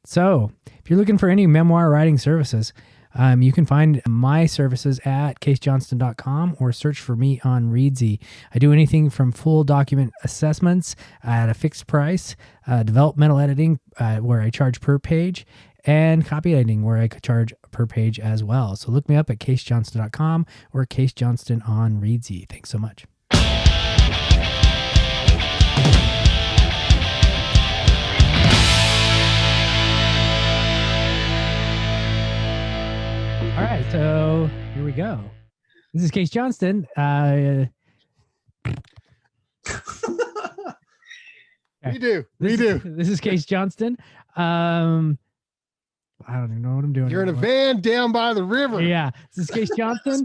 So if you're looking for any memoir writing services, you can find my services at casejohnston.com or search for me on Readsy. I do anything from full document assessments at a fixed price, developmental editing where I charge per page, and copy editing where I could charge per page as well. So look me up at casejohnston.com or Kase Johnstun on Readsy. Thanks so much. All right, so here we go. This is Kase Johnstun. We do. This is Kase Johnstun. I don't even know what I'm doing. You're in a van down by the river. Yeah, this is Kase Johnstun.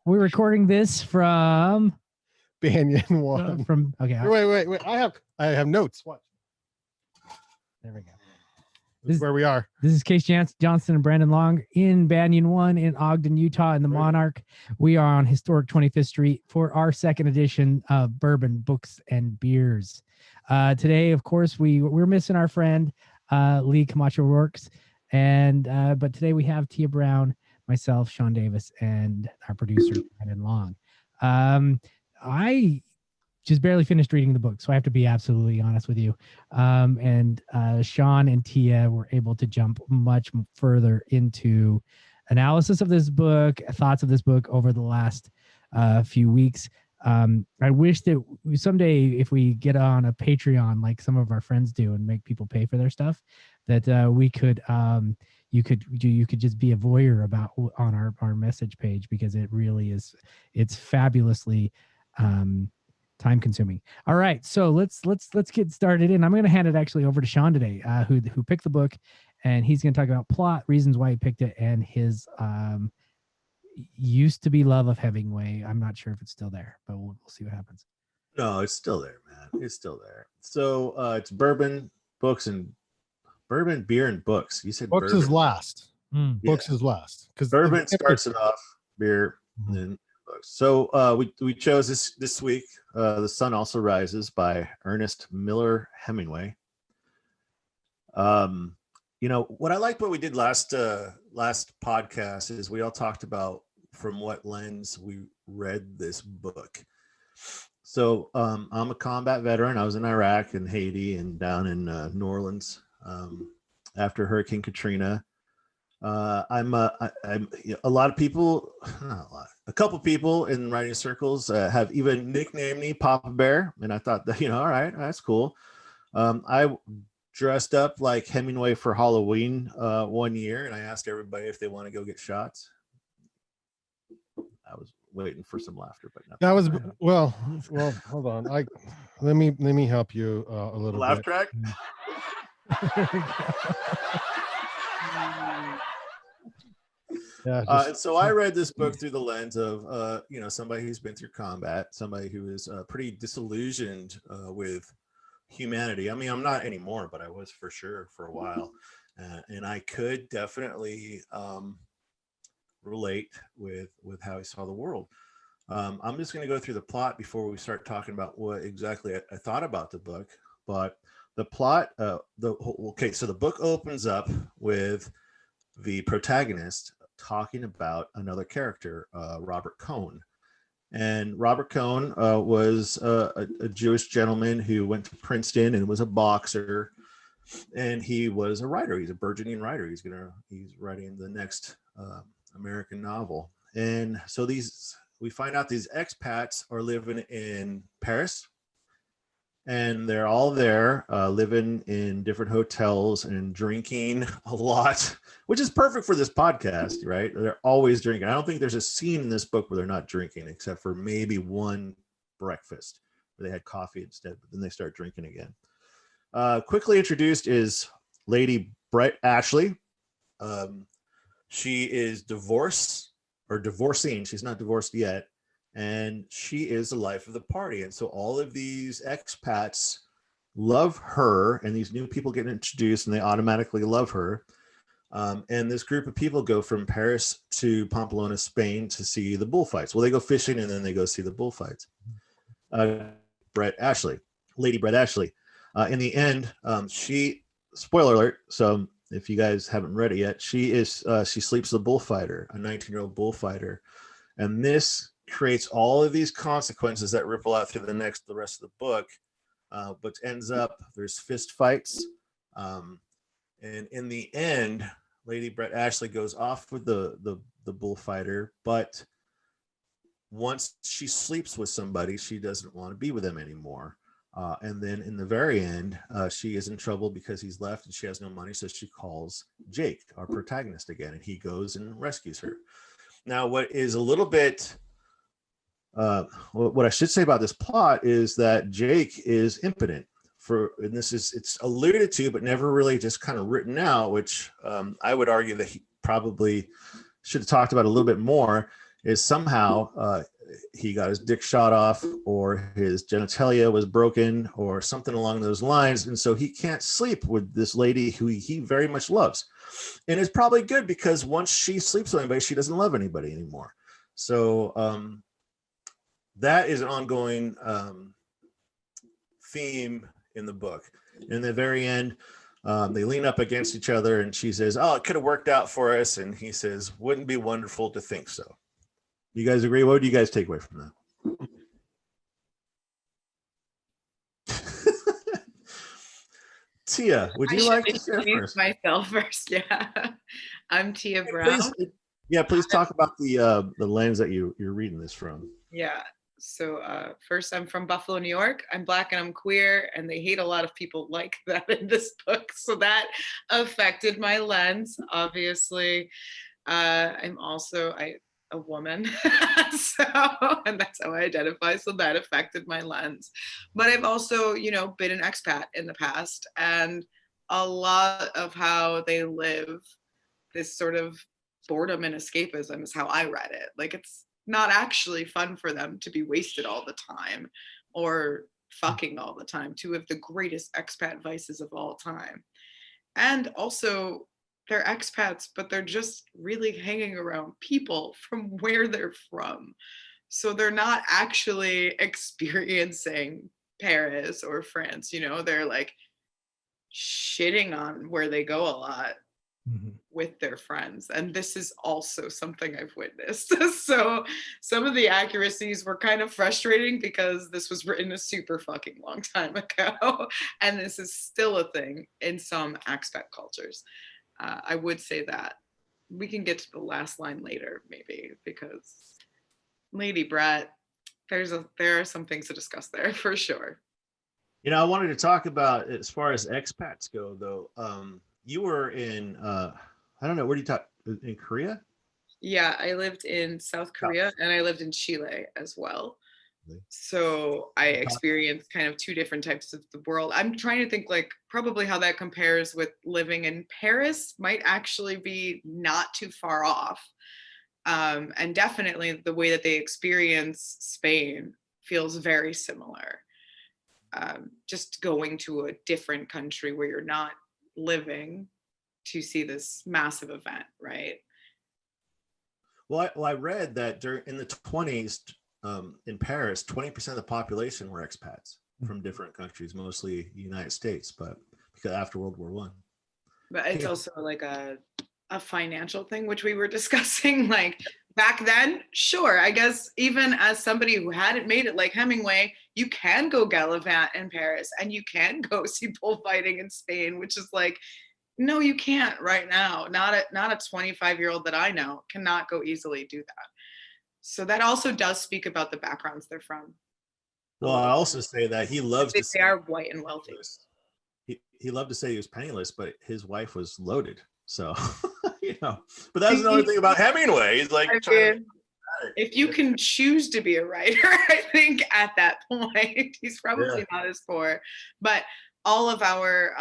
We're recording this from Banyan One. Okay. Wait. I have notes. What? There we go. This is where we are. This is Kase Johnstun and Brandon Long in Banyan One in Ogden, Utah, in the Monarch. We are on historic 25th Street for our second edition of Bourbon, Books, and Beers. Today, of course, we're missing our friend Lee Camacho Works, but today we have Tia Brown, myself, Sean Davis, and our producer Brandon Long. I just barely finished reading the book, so I have to be absolutely honest with you. And Sean and Tia were able to jump much further into analysis of this book, thoughts of this book over the last few weeks. I wish that someday, if we get on a Patreon like some of our friends do and make people pay for their stuff, that we could you could just be a voyeur about on our message page, because it really is, it's fabulously time consuming. All right, so let's get started. And I'm going to hand it actually over to Sean today, who picked the book, and he's going to talk about plot, reasons why he picked it, and his used to be love of Hemingway. I'm not sure if it's still there, but we'll see what happens. No, it's still there, man. It's still there. So it's bourbon, books, and bourbon, beer, and books. You said books bourbon. is last. Books is last, because bourbon starts it off, beer, and then books. So we chose this week. The Sun Also Rises by Ernest Miller Hemingway. You know what I liked what we did last podcast is we all talked about from what lens we read this book. So I'm a combat veteran. I was in Iraq and Haiti and down in New Orleans after Hurricane Katrina. I'm a lot of people, not a lot, a couple people in writing circles have even nicknamed me Papa Bear, and I thought that, all right, that's cool. I dressed up like Hemingway for Halloween one year, and I asked everybody if they want to go get shots. I was waiting for some laughter, but nothing. That was well. Hold on. Let me help you a little laugh bit. Track. Yeah. So I read this book through the lens of somebody who's been through combat, somebody who is pretty disillusioned with humanity. I mean, I'm not anymore, but I was for sure for a while, and I could definitely relate with how he saw the world. I'm just going to go through the plot before we start talking about what exactly I thought about the book. But the plot, so the book opens up with the protagonist talking about another character, Robert Cohn. And Robert Cohn was a Jewish gentleman who went to Princeton and was a boxer, and he was a writer. He's a burgeoning writer. He's writing the next American novel. And so we find out these expats are living in Paris, and they're all there living in different hotels and drinking a lot, which is perfect for this podcast, right? They're always drinking. I don't think there's a scene in this book where they're not drinking, except for maybe one breakfast where they had coffee instead, but then they start drinking again. Quickly introduced is Lady Brett Ashley. She is divorcing. She's not divorced yet. And she is the life of the party. And so all of these expats love her, and these new people get introduced and they automatically love her. And this group of people go from Paris to Pamplona, Spain to see the bullfights. Well, they go fishing and then they go see the bullfights. Lady Brett Ashley. In the end, she spoiler alert. So if you guys haven't read it yet, she sleeps with a bullfighter, a 19-year-old bullfighter. And this creates all of these consequences that ripple out through the rest of the book. But ends up, there's fist fights. And in the end, Lady Brett Ashley goes off with the bullfighter, but once she sleeps with somebody, she doesn't want to be with them anymore. And then in the very end, she is in trouble because he's left and she has no money. So she calls Jake, our protagonist, again, and he goes and rescues her. Now, what is a little bit, what I should say about this plot is that Jake is impotent. And it's alluded to, but never really just kind of written out, which I would argue that he probably should have talked about a little bit more, is somehow he got his dick shot off or his genitalia was broken or something along those lines. And so he can't sleep with this lady who he very much loves. And it's probably good because once she sleeps with anybody, she doesn't love anybody anymore. So that is an ongoing theme in the book. In the very end, they lean up against each other and she says, "Oh, it could have worked out for us." And he says, "Wouldn't it be wonderful to think so?" You guys agree? What do you guys take away from that? Tia, would you like to share first? Myself first, yeah. I'm Tia Brown. Please talk about the lens that you're reading this from. Yeah. So first, I'm from Buffalo, New York. I'm Black and I'm queer, and they hate a lot of people like that in this book. So that affected my lens, obviously. I'm also a woman, and that's how I identify. So that affected my lens. But I've also, been an expat in the past, and a lot of how they live this sort of boredom and escapism is how I read it. Like, it's not actually fun for them to be wasted all the time or fucking all the time, two of the greatest expat vices of all time. And also, they're expats, but they're just really hanging around people from where they're from. So they're not actually experiencing Paris or France, they're like shitting on where they go a lot with their friends. And this is also something I've witnessed. So some of the accuracies were kind of frustrating because this was written a super fucking long time ago. And this is still a thing in some expat cultures. I would say that. We can get to the last line later, maybe, because Lady Brett, there are some things to discuss there for sure. I wanted to talk about, as far as expats go, though. You were in, I don't know, where do you talk? In Korea? Yeah, I lived in South Korea and I lived in Chile as well. So I experienced kind of two different types of the world. I'm trying to think like probably how that compares with living in Paris might actually be not too far off. And definitely the way that they experience Spain feels very similar. Just going to a different country where you're not living to see this massive event, right? Well, I read that in the 20s, in Paris, 20% of the population were expats from different countries, mostly the United States, but because after World War I. But it's also like a financial thing, which we were discussing. Like back then, sure, I guess even as somebody who hadn't made it like Hemingway, you can go gallivant in Paris and you can go see bullfighting in Spain, which is like, no, you can't right now. Not a 25-year-old that I know cannot go easily do that. So that also does speak about the backgrounds they're from. Well, I also say that he loves to say they are white and wealthy. He loved to say he was penniless, but his wife was loaded. So, but that's another thing about Hemingway. He's like, if you can choose to be a writer, I think at that point, he's probably not as poor. But all of our,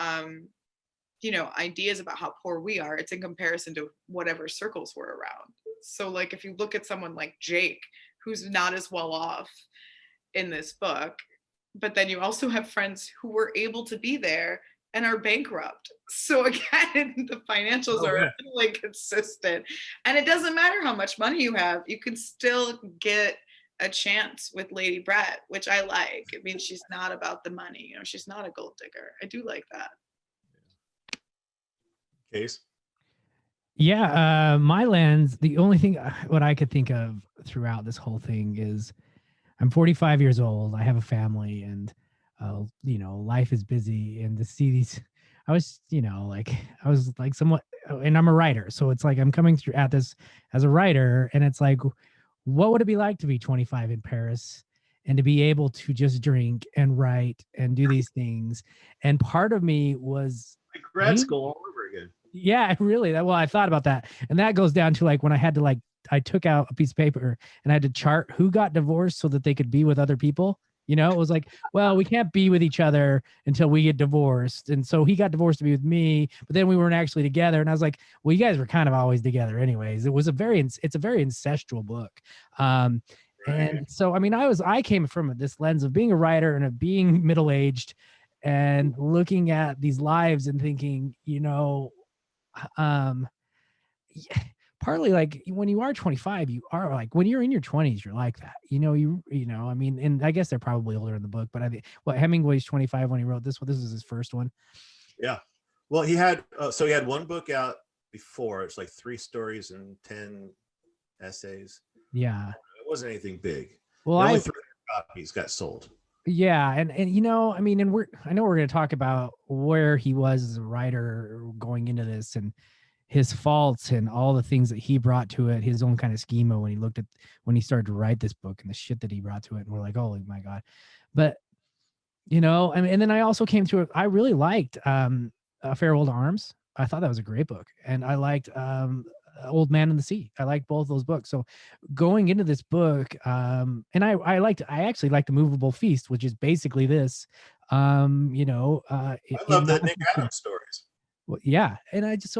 ideas about how poor we are, it's in comparison to whatever circles we're around. So like, if you look at someone like Jake, who's not as well off in this book, but then you also have friends who were able to be there and are bankrupt. So again, the financials are really consistent. And it doesn't matter how much money you have, you can still get a chance with Lady Brett, which I like. It means she's not about the money. She's not a gold digger. I do like that. Case. Yeah, my lens, the only thing what I could think of throughout this whole thing is I'm 45 years old. I have a family, and life is busy. And to see these, I was like somewhat, and I'm a writer, so it's like I'm coming through at this as a writer, and it's like, what would it be like to be 25 in Paris and to be able to just drink and write and do these things? And part of me was Like grad school all over again. yeah, really. Well, I thought about that. And that goes down to like when I had to I took out a piece of paper and I had to chart who got divorced so that they could be with other people. It was like, well, we can't be with each other until we get divorced. And so he got divorced to be with me, but then we weren't actually together. And I was like, well, you guys were kind of always together anyways. It's a very incestual book. And so, I mean, I came from this lens of being a writer and of being middle-aged and looking at these lives and thinking, partly like when you are 25, you are like, when you're in your 20s, you're like that, I mean, and I guess they're probably older in the book, but I think Hemingway's 25 when he wrote this one. This is his first one. Yeah. Well, he had one book out before. It's like 3 stories and 10 essays. Yeah. It wasn't anything big. Well, only 300 copies got sold. Yeah, and I mean, and I know we're going to talk about where he was as a writer going into this and his faults and all the things that he brought to it, his own kind of schema when he started to write this book and the shit that he brought to it, and we're like, oh my God. But I mean, and then I also came to it. I really liked Farewell to Arms. I thought that was a great book, and I liked Old Man in the Sea. I liked both those books. So going into this book, and I actually liked The Movable Feast, which is basically this. I love the Nick Adams stories. Well, yeah, and I just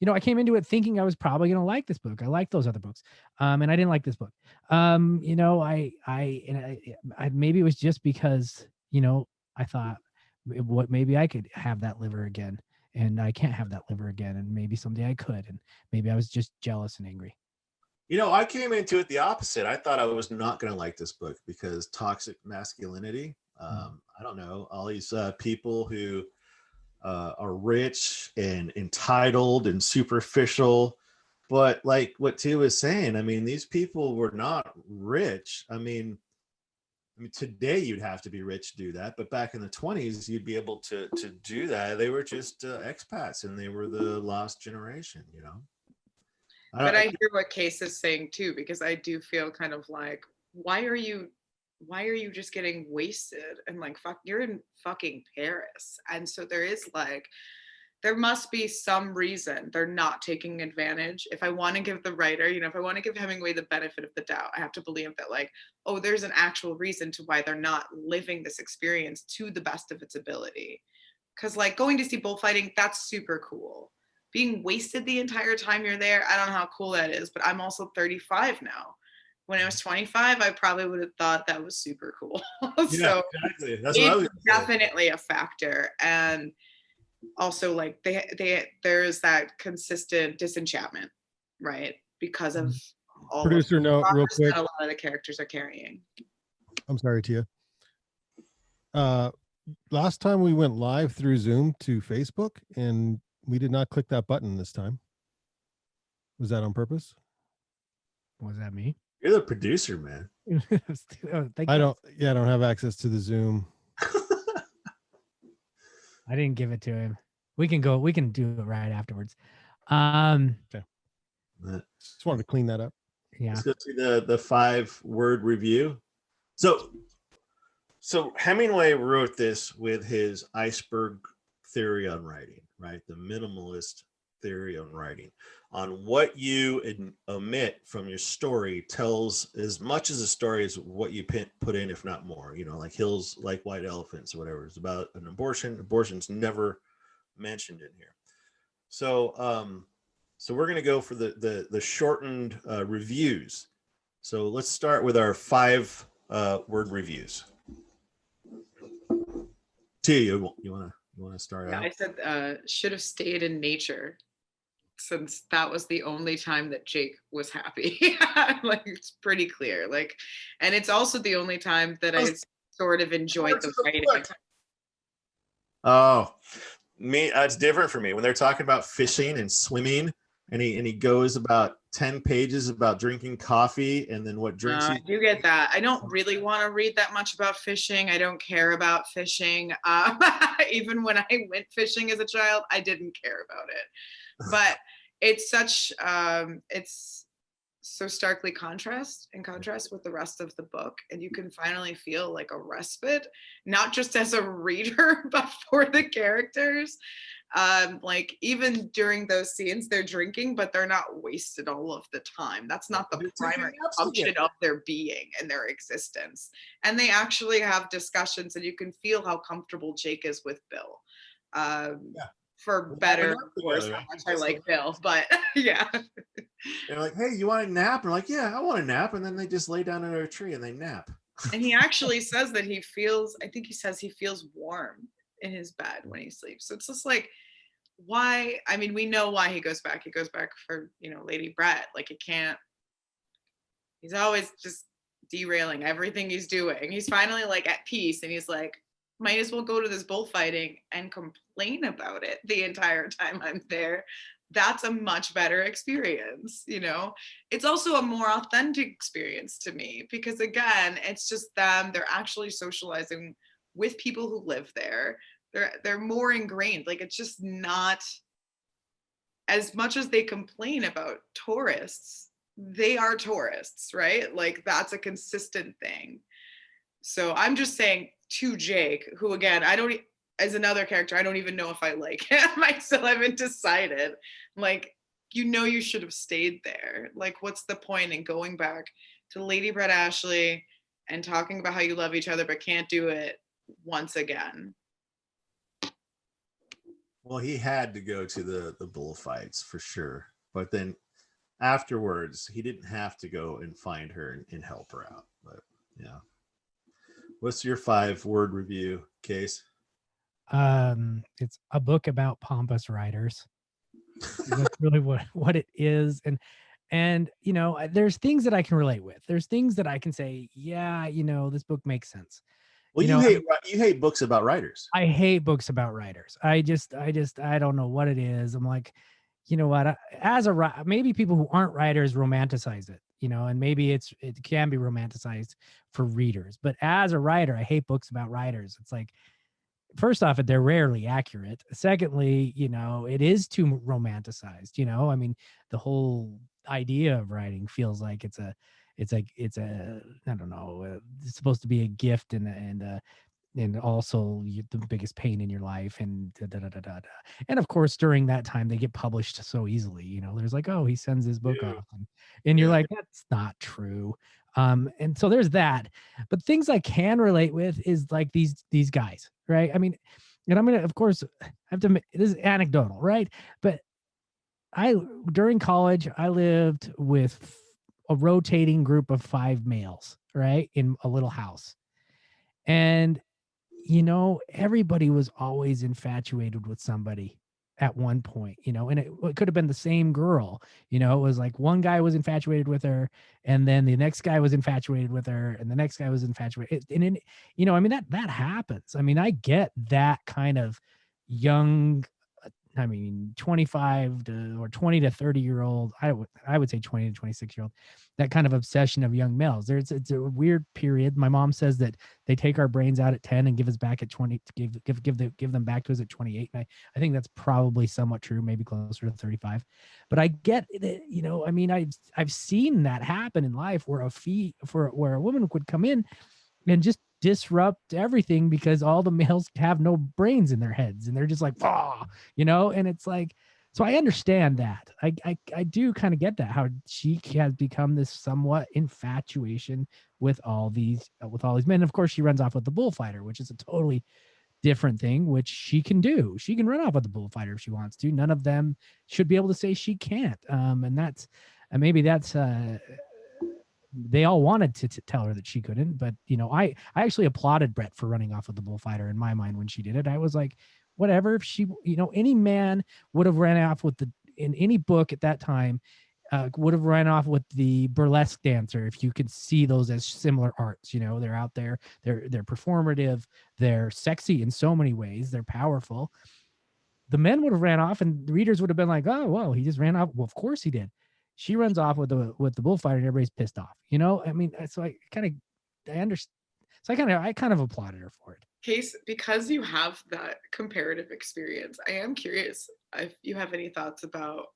I came into it thinking I was probably going to like this book. I liked those other books, and I didn't like this book. I maybe it was just because I thought maybe I could have that liver again. And I can't have that liver again. And maybe someday I could. And maybe I was just jealous and angry. I came into it the opposite. I thought I was not going to like this book because toxic masculinity. I don't know, all these people who are rich and entitled and superficial. But like what Tia was saying, I mean, these people were not rich. I mean, today you'd have to be rich to do that, but back in the 20s, you'd be able to do that. They were just expats, and they were the lost generation, But I hear what Kase is saying too, because I do feel kind of like, why are you just getting wasted? And like, fuck, you're in fucking Paris, and so there must be some reason they're not taking advantage. If I want to give the writer, if I want to give Hemingway the benefit of the doubt, I have to believe that like, oh, there's an actual reason to why they're not living this experience to the best of its ability. Because like going to see bullfighting, that's super cool. Being wasted the entire time you're there, I don't know how cool that is, but I'm also 35 now. When I was 25, I probably would have thought that was super cool. So exactly. That's what I was definitely a factor. And also like there's that consistent disenchantment, right? Because of all producer note real quick, that a lot of the characters are carrying. I'm sorry, Tia. Last time we went live through Zoom to Facebook and we did not click that button this time. Was that on purpose? Was that me? You're the producer, man. I don't have access to the Zoom. I didn't give it to him. We can do it right afterwards. Okay. Just wanted to clean that up. Yeah. Let's go to the 5-word review. So Hemingway wrote this with his Iceberg Theory on writing, right? The minimalist theory on writing. On what you omit from your story tells as much as a story as what you put in, if not more. Like Hills Like White Elephants or whatever. It's about an abortion. Abortion's never mentioned in here. So we're going to go for the shortened reviews. So let's start with our 5-word reviews. Tia, you want to start out? I said should have stayed in nature, since that was the only time that Jake was happy. Like it's pretty clear. Like, and it's also the only time that I sort of enjoyed the writing. Oh, Me, it's different for me when they're talking about fishing and swimming, and he goes about 10 pages about drinking coffee and then what drinks I do get that. I don't really want to read that much about fishing. I don't care about fishing. Even when I went fishing as a child, I didn't care about it. But it's such it's so starkly in contrast with the rest of the book, and you can finally feel like a respite, not just as a reader but for the characters. Like even during those scenes they're drinking, but they're not wasted all of the time. That's not the primary function of their being and their existence. And they actually have discussions, and you can feel how comfortable Jake is with Bill. For better, of course, how much I like Bill, but yeah. They're like, hey, you want a nap? And I'm like, yeah, I want a nap. And then they just lay down under a tree and they nap. And he actually says that he feels warm in his bed when he sleeps. So it's just like, why? I mean, we know why he goes back. He goes back for, Lady Brett. Like, he's always just derailing everything he's doing. He's finally like at peace, and he's like, might as well go to this bullfighting and complain about it the entire time I'm there. That's a much better experience, It's also a more authentic experience to me because, again, it's just them. They're actually socializing with people who live there. They're more ingrained. Like, it's just not, as much as they complain about tourists, they are tourists, right? Like, that's a consistent thing. So I'm just saying to Jake, who, again, as another character, I don't even know if I like him. I still haven't decided. Like, you should have stayed there. Like, what's the point in going back to Lady Brett Ashley and talking about how you love each other but can't do it once again? Well, he had to go to the bullfights for sure. But then afterwards, he didn't have to go and find her and help her out. But yeah. What's your 5-word review, Kase? It's a book about pompous writers. That's really what it is. And there's things that I can relate with. There's things that I can say, yeah, this book makes sense. Well, you hate books about writers. I hate books about writers. I don't know what it is. I'm like, what? Maybe people who aren't writers romanticize it, and maybe it can be romanticized for readers. But as a writer, I hate books about writers. It's like, first off, they're rarely accurate. Secondly, it is too romanticized. I mean, the whole idea of writing feels like it's a I don't know, it's supposed to be a gift and also the biggest pain in your life, and and of course during that time they get published so easily. There's like, oh, he sends his book off, and you're like, that's not true. And so there's that. But things I can relate with is like these guys, right? I mean, and I'm gonna, of course, have to. This is anecdotal, right? But during college, I lived with a rotating group of 5 males, right, in a little house, and everybody was always infatuated with somebody at one point, and it could have been the same girl. It was like one guy was infatuated with her, and then the next guy was infatuated with her, and the next guy was infatuated. And I mean, that happens. I mean, I get that kind of young, 25 to or 20 to 30-year-old, I would say 20 to 26-year-old, that kind of obsession of young males. It's a weird period. My mom says that they take our brains out at 10 and give us back at 20, give them back to us at 28. And I think that's probably somewhat true, maybe closer to 35. But I get it, I mean, I've seen that happen in life where where a woman would come in and just disrupt everything because all the males have no brains in their heads, and they're just like, and it's like, so I understand that. I do kind of get that, how she has become this somewhat infatuation with all these men. Of course, she runs off with the bullfighter, which is a totally different thing, which she can do. She can run off with the bullfighter if she wants to. None of them should be able to say she can't. Maybe that's they all wanted to tell her that she couldn't, but I actually applauded Brett for running off with the bullfighter in my mind when she did it. I was like, whatever, if she, any man would have ran off with in any book at that time, would have ran off with the burlesque dancer, if you could see those as similar arts. They're out there, they're performative, they're sexy in so many ways, they're powerful. the men would have ran off, and the readers would have been like, "Oh, well, he just ran off." Well, of course he did. She runs off with the bullfighter, and everybody's pissed off. You know, I mean, so I understand. So I kind of applauded her for it. Case, because you have that comparative experience, I am curious if you have any thoughts about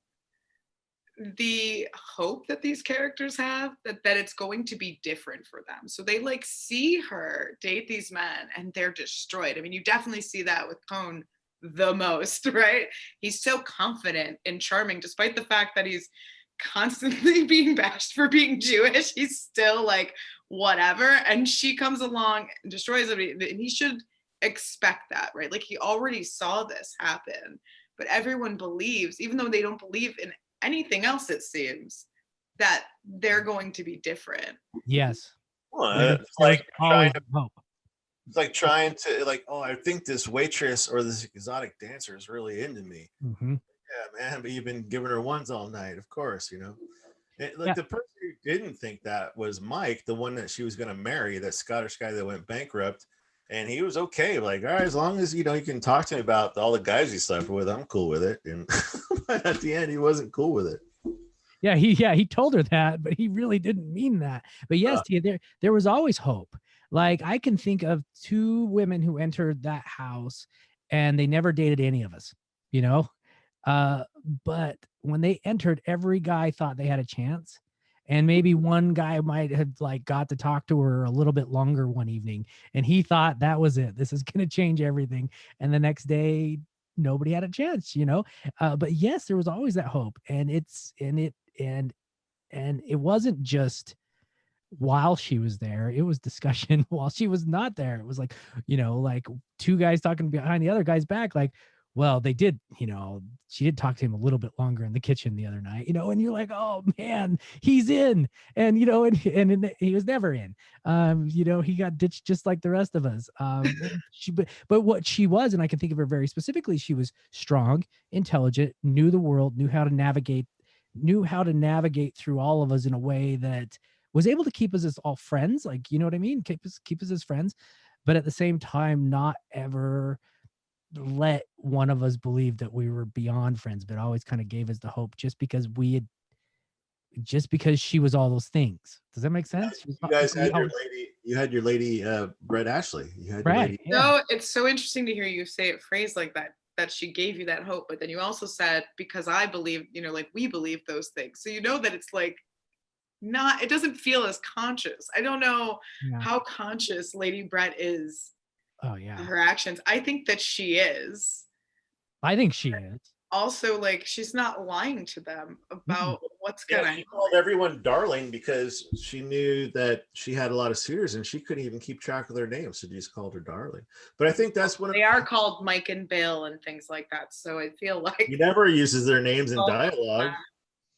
the hope that these characters have that it's going to be different for them. So they like see her date these men and they're destroyed. I mean, you definitely see that with Cone the most, right? He's so confident and charming, despite the fact that he's constantly being bashed for being Jewish. He's still like, whatever. And she comes along and destroys him. And he should expect that, right? Like he already saw this happen, but everyone believes, even though they don't believe in anything else, it seems, that they're going to be different. Yes. Well, it's like trying to like, oh, I think this waitress or this exotic dancer is really into me. Mm-hmm. Yeah, man, but you've been giving her ones all night, of course, you know. The person who didn't think that was Mike, the one that she was going to marry, that Scottish guy that went bankrupt, and he was okay. Like, all right, as long as you can talk to me about all the guys he slept with, I'm cool with it. And but at the end, he wasn't cool with it. Yeah, he told her that, but he really didn't mean that. But yes, Tia, there was always hope. Like I can think of 2 women who entered that house, and they never dated any of us, you know. But when they entered, every guy thought they had a chance, and maybe one guy might have like got to talk to her a little bit longer one evening, and he thought that was it. This is going to change everything. And the next day, nobody had a chance, you know. But yes, there was always that hope, and it wasn't just while she was there, it was discussion while she was not there. It was like, like 2 guys talking behind the other guy's back, like, well, they did, she did talk to him a little bit longer in the kitchen the other night, and you're like, oh man, he's in. And, and he was never in. He got ditched just like the rest of us. But what she was, and I can think of her very specifically, she was strong, intelligent, knew the world, knew how to navigate through all of us in a way that was able to keep us as all friends. Like, you know what I mean? Keep us as friends, but at the same time, not ever let one of us believe that we were beyond friends, but always kind of gave us the hope just because she was all those things. Does that make sense? You guys had your lady, Brett Ashley. You had your lady. Yeah. No, it's so interesting to hear you say it phrased like that she gave you that hope, but then you also said, because I believe, like we believe those things. So that it's like, it doesn't feel as conscious. I don't know how conscious Lady Brett is. Oh yeah. Her actions. I think that she is. I think she is. Also, like, she's not lying to them about what's gonna happen. She called everyone darling because she knew that she had a lot of suitors and she couldn't even keep track of their names, so she just called her darling. But I think that's they are called Mike and Bill and things like that. So I feel like he never uses their names in dialogue.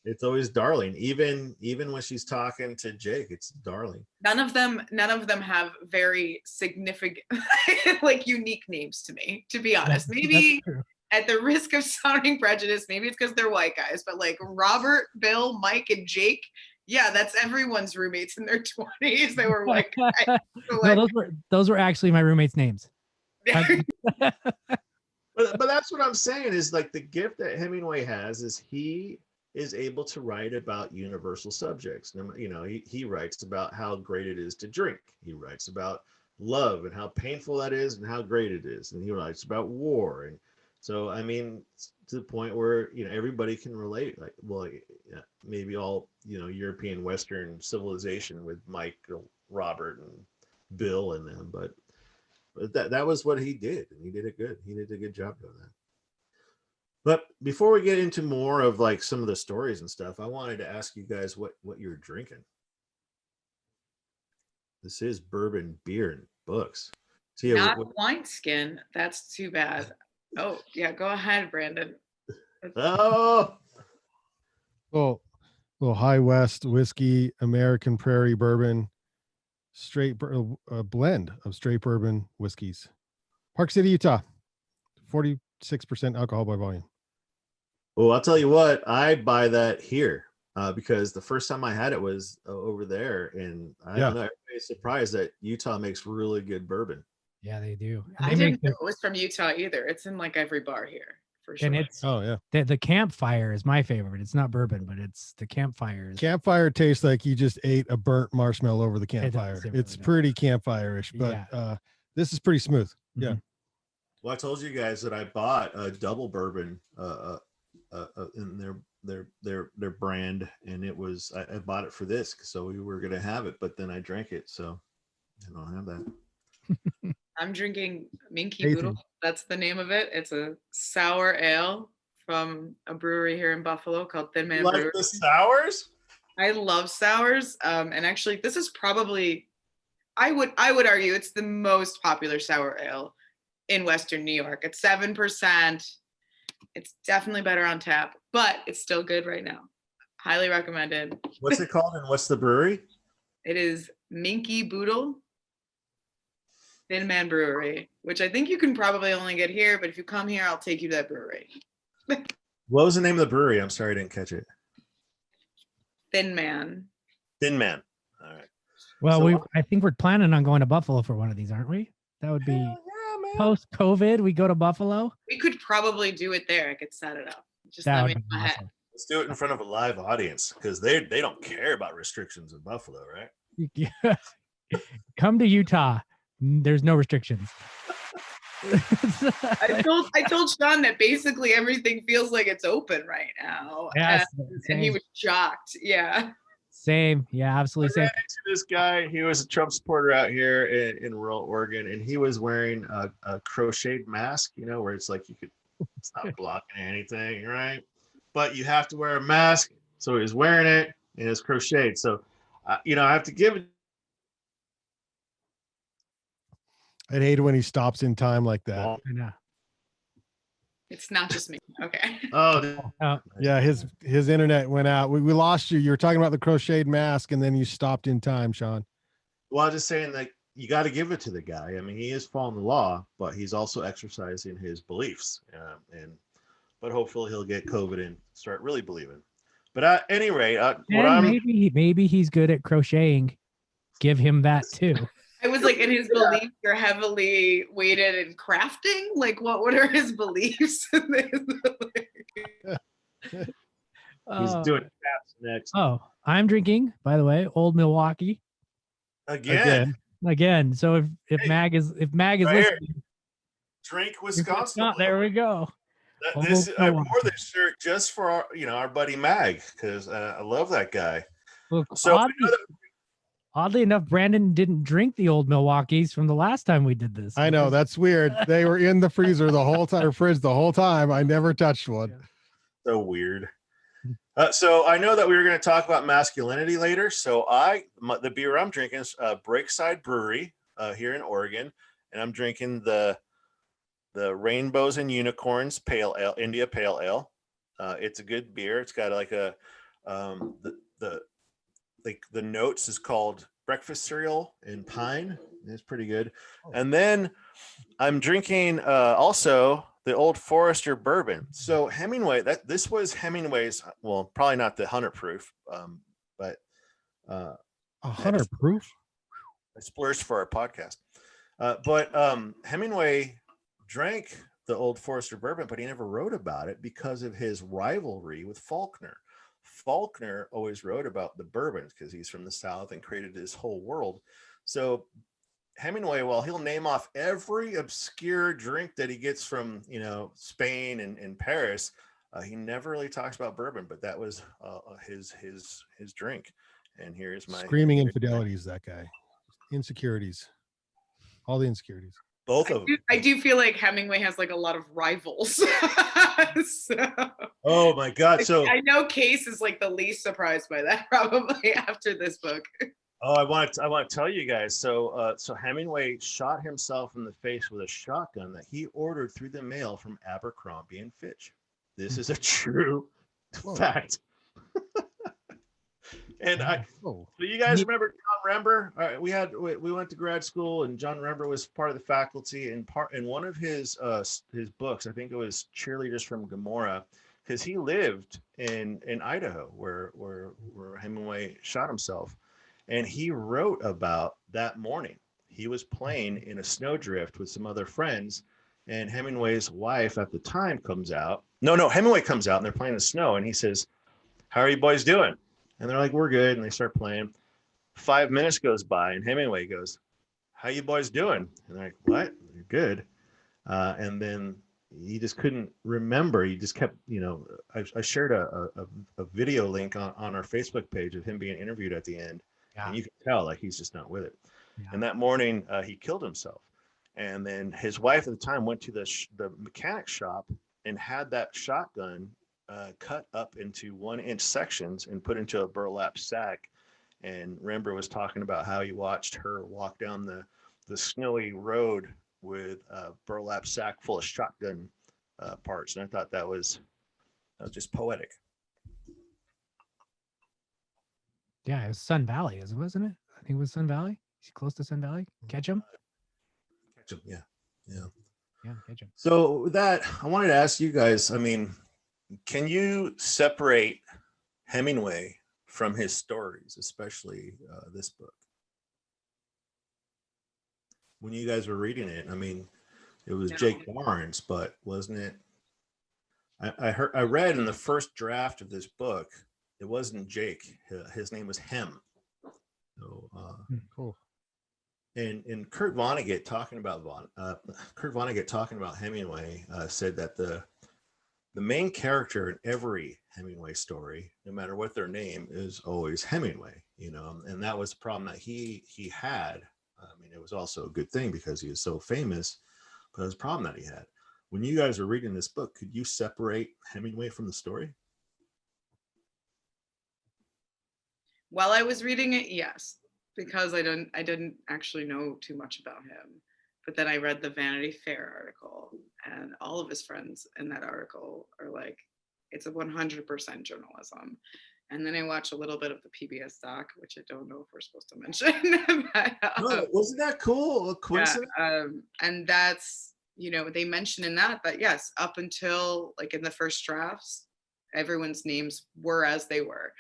It's always darling. Even when she's talking to Jake, it's darling. None of them have very significant, like, unique names to me, to be honest. Maybe at the risk of sounding prejudiced, maybe it's because they're white guys, but like Robert, Bill, Mike, and Jake, yeah, that's everyone's roommates in their 20s. They were white guys. So like, no, those were actually my roommates' names. But that's what I'm saying is, like, the gift that Hemingway has is he is able to write about universal subjects. He writes about how great it is to drink. He writes about love and how painful that is and how great it is. And he writes about war. And so, I mean, to the point where, everybody can relate, like, well, maybe all, European Western civilization with Mike, Robert, and Bill and them, but that was what he did. And he did it good. He did a good job doing that. But before we get into more of like some of the stories and stuff, I wanted to ask you guys what you're drinking. This is bourbon, beer, and books. So not wineskin. That's too bad. Oh yeah, go ahead, Brandon. Oh, well, High West whiskey, American Prairie bourbon, a blend of straight bourbon whiskeys. Park City, Utah, 46% alcohol by volume. Well, I'll tell you what, I buy that here because the first time I had it was over there, and I don't know, everybody's surprised that Utah makes really good bourbon. Yeah, they do. I didn't know it was from Utah either. It's in like every bar here. for sure. And it's Oh yeah. the campfire is my favorite. It's not bourbon, but it's the campfires. Campfire tastes like you just ate a burnt marshmallow over the does, campfire. it really It's does. pretty campfire-ish, but this is pretty smooth. Yeah. Mhm. Well, I told you guys that I bought a double bourbon in their brand, and it was I bought it for this, so we were gonna have it, but then I drank it, so I don't have that. I'm drinking Minky Hey, Boodle. That's the name of it. It's a sour ale from a brewery here in Buffalo called Thin Man Like Brewery. the sours? I love sours. And actually, this is probably, I would argue, it's the most popular sour ale in Western New York. It's 7%. It's definitely better on tap, but it's still good right now. Highly recommended. What's it called, and what's the brewery? It is Minky Boodle, Thin Man Brewery, which I think you can probably only get here, but if you come here, I'll take you to that brewery. What was the name of the brewery? I'm sorry, I didn't catch it. Thin Man. Thin Man. All right. Well, So- I think we're planning on going to Buffalo for one of these, aren't we? That would be Hell yeah, man. post-COVID. We go to Buffalo. We could probably do it there. I could set it up. Just That let would me be know ahead. awesome. Let's do it in front of a live audience, because they don't care about restrictions in Buffalo, right? Yeah. Come to Utah. There's no restrictions. I told Sean that basically everything feels like it's open right now. Yes, And he same. was shocked. Yeah. Same. Yeah, absolutely I same. ran into this guy. He was a Trump supporter out here in rural Oregon, and he was wearing a crocheted mask, where it's like it's not blocking anything, right? But you have to wear a mask. So he was wearing it, and it's crocheted. So, I have to give it. I'd hate it when he stops in time like that. I know. It's not just me. Okay. Oh, Yeah, his internet went out. We lost you. You were talking about the crocheted mask, and then you stopped in time, Sean. well, I'm just saying that you got to give it to the guy. I mean, he is following the law, but he's also exercising his beliefs. But hopefully he'll get COVID and start really believing. But at any rate, Maybe he's good at crocheting. Give him that too. I was like, and his beliefs are heavily weighted in crafting. Like, what are his beliefs? he's doing taps next. Oh, I'm drinking, by the way, Old Milwaukee Again. again. So if Hey, Mag is right listening, here. Drink Wisconsin. there we go. I wore this shirt just for our buddy Mag, because I love that guy. Look, So oddly enough, Brandon didn't drink the Old Milwaukees from the last time we did this. I know, that's weird. They were in the freezer the whole time, or fridge the whole time. I never touched one. so weird. So I know that we were going to talk about masculinity later. So the beer I'm drinking is Breakside Brewery here in Oregon, and I'm drinking the Rainbows and Unicorns Pale Ale, India Pale Ale. It's a good beer. It's got like a the notes is called breakfast cereal and pine. It's pretty good. And then I'm drinking also the Old Forester bourbon. So Hemingway, this was Hemingway's, well, probably not the 100 proof, but 100 proof. I splurged for our podcast. But Hemingway drank the Old Forester bourbon, but he never wrote about it because of his rivalry with Faulkner. Faulkner always wrote about the bourbons because he's from the South and created his whole world. So Hemingway, while he'll name off every obscure drink that he gets from Spain and Paris, he never really talks about bourbon. But that was his drink. And here's my Screaming infidelities. That guy, insecurities, all the insecurities. Both of them. I do feel like Hemingway has like a lot of rivals. So, Oh my God! So I know Kase is like the least surprised by that probably after this book. oh, I want to tell you guys. So Hemingway shot himself in the face with a shotgun that he ordered through the mail from Abercrombie and Fitch. This is a true fact. And so you guys remember John Rember? We went to grad school, and John Rember was part of the faculty. And one of his books, I think it was Cheerleaders from Gomorrah, because he lived in Idaho, where Hemingway shot himself, and he wrote about that morning. He was playing in a snowdrift with some other friends, And Hemingway's wife at the time comes out. No, Hemingway comes out and they're playing in the snow. And he says, "How are you boys doing?" And they're like, "We're good." And they start playing. 5 minutes goes by and Hemingway goes, "How you boys doing?" And they're like, "What? You're good." And then he just couldn't remember. He just kept, I shared a video link on our Facebook page of him being interviewed at the end. Yeah. And you can tell like he's just not with it. Yeah. And that morning he killed himself. And then his wife at the time went to the mechanic shop and had that shotgun cut up into 1-inch sections and put into a burlap sack. And Rembrandt was talking about how he watched her walk down the snowy road with a burlap sack full of shotgun parts. And I thought that was just poetic. Yeah, it was Sun Valley, wasn't it? I think it was Sun Valley. Is he close to Sun Valley? Ketchum? Ketchum, yeah. Yeah, Ketchum. So with that, I wanted to ask you guys, can you separate Hemingway from his stories, especially this book? When you guys were reading it, it was Jake Barnes, but wasn't it? I read in the first draft of this book, it wasn't Jake. His name was Hem. So Cool. And Kurt Vonnegut talking about Hemingway said that the main character in every Hemingway story, no matter what their name, is always Hemingway. And that was the problem that he had. It was also a good thing because he was so famous, but it was a problem that he had. When you guys were reading this book, could you separate Hemingway from the story? While I was reading it, yes, because I didn't actually know too much about him. But then I read the Vanity Fair article, and all of his friends in that article are like, it's a 100% journalism. And then I watched a little bit of the PBS doc, which I don't know if we're supposed to mention. No, wasn't that cool? A coincidence? Yeah, and that's, they mentioned in that yes, up until like in the first drafts, everyone's names were as they were.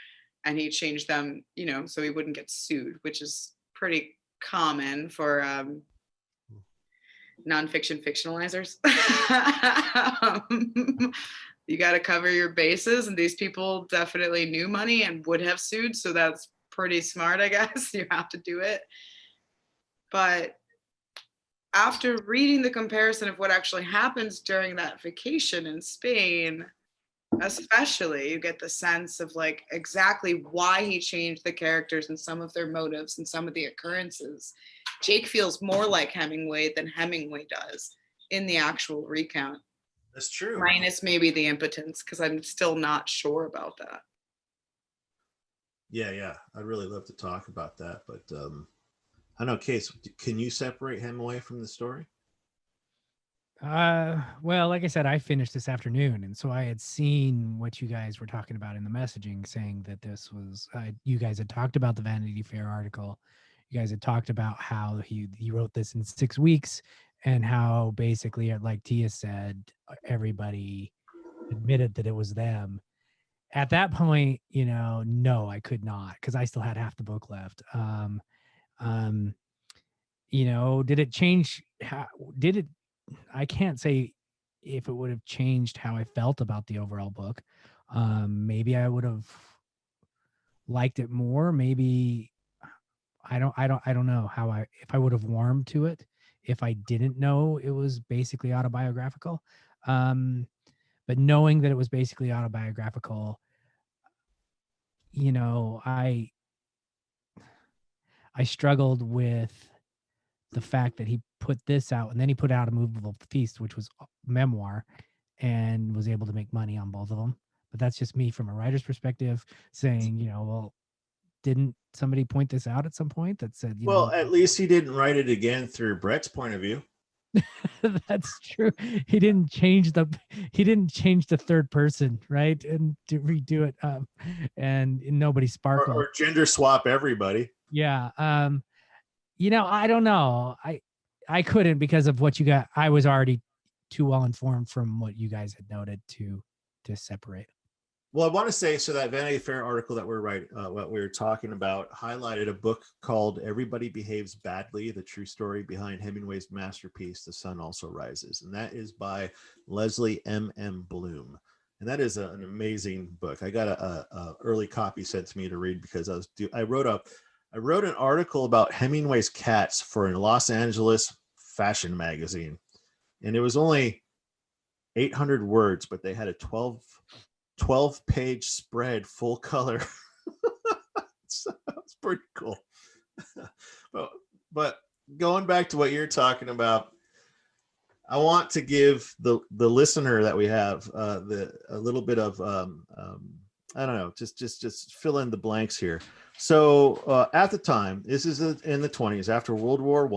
And he changed them, so he wouldn't get sued, which is pretty common for nonfiction fictionalizers. You got to cover your bases, and these people definitely knew money and would have sued, so that's pretty smart, I guess. You have to do it. But after reading the comparison of what actually happens during that vacation in Spain, especially, you get the sense of like exactly why he changed the characters and some of their motives and some of the occurrences. Jake feels more like Hemingway than Hemingway does in the actual recount. That's true. Minus maybe the impotence, because I'm still not sure about that. Yeah. I'd really love to talk about that, but I know, Case, can you separate Hemingway from the story? Well, like I said, I finished this afternoon, and so I had seen what you guys were talking about in the messaging, saying that this was you guys had talked about the Vanity Fair article. You guys had talked about how he wrote this in 6 weeks, and how basically, like Tia said, everybody admitted that it was them. At that point, no, I could not, because I still had half the book left. Did it change? Did it? I can't say if it would have changed how I felt about the overall book. Maybe I would have liked it more. Maybe I don't know if I would have warmed to it if I didn't know it was basically autobiographical. But knowing that it was basically autobiographical, I struggled with the fact that he put this out, and then he put out A Movable Feast, which was memoir, and was able to make money on both of them. But that's just me from a writer's perspective saying, well, didn't somebody point this out at some point that said, at least he didn't write it again through Brett's point of view. That's true. He didn't change the third person, right? And to redo it, and nobody sparkled. Or gender swap everybody. Yeah. I don't know. I couldn't, because of what you got. I was already too well informed from what you guys had noted to separate. Well, I want to say, so that Vanity Fair article that what we were talking about highlighted a book called Everybody Behaves Badly, the true story behind Hemingway's masterpiece, The Sun Also Rises. And that is by Leslie M.M. Bloom. And that is an amazing book. I got a early copy sent to me to read because I wrote an article about Hemingway's cats for a Los Angeles fashion magazine. And it was only 800 words, but they had a 12-page spread, full color. So that's pretty cool. but going back to what you're talking about, I want to give the listener that we have a little bit of I don't know, just fill in the blanks here. So at the time, this is in the 20s, after World War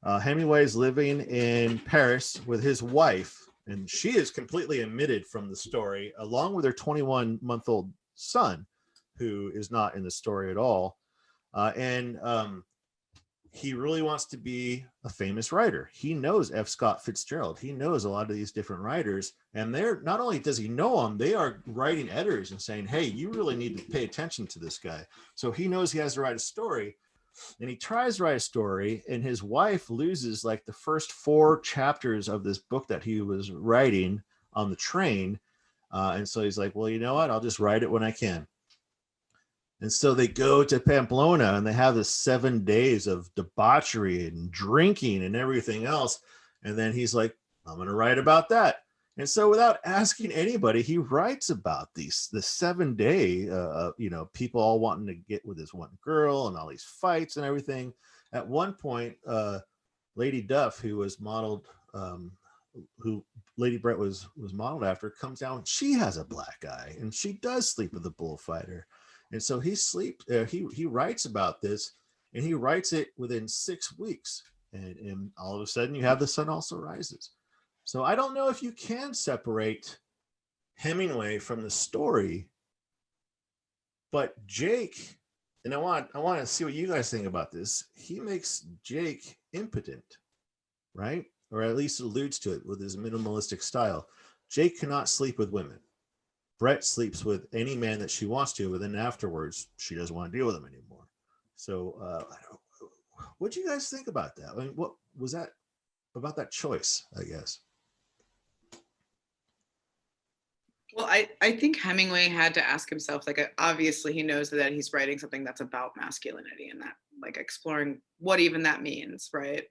I, Hemingway is living in Paris with his wife. And she is completely omitted from the story, along with her 21-month-old son, who is not in the story at all. And he really wants to be a famous writer. He knows F. Scott Fitzgerald. He knows a lot of these different writers. And they're not only does he know them, they are writing editors and saying, hey, you really need to pay attention to this guy. So he knows he has to write a story. And he tries to write a story, and his wife loses like the first 4 chapters of this book that he was writing on the train. And so he's like, well, you know what? I'll just write it when I can. And so they go to Pamplona, and they have this 7 days of debauchery and drinking and everything else. And then he's like, I'm going to write about that. And so without asking anybody, he writes about the 7 day, people all wanting to get with this one girl and all these fights and everything. At one point, Lady Duff, who was modeled, who Lady Brett was modeled after, comes down. She has a black eye, and she does sleep with a bullfighter. And so he writes about this, and he writes it within 6 weeks. And all of a sudden, you have The Sun Also Rises. So I don't know if you can separate Hemingway from the story, but Jake, and I want to see what you guys think about this. He makes Jake impotent, right? Or at least alludes to it with his minimalistic style. Jake cannot sleep with women. Brett sleeps with any man that she wants to, but then afterwards, she doesn't want to deal with him anymore. So what do you guys think about that? I mean, what was that about that choice, I guess? Well, I think Hemingway had to ask himself, like, obviously he knows that he's writing something that's about masculinity and that, like, exploring what even that means, right?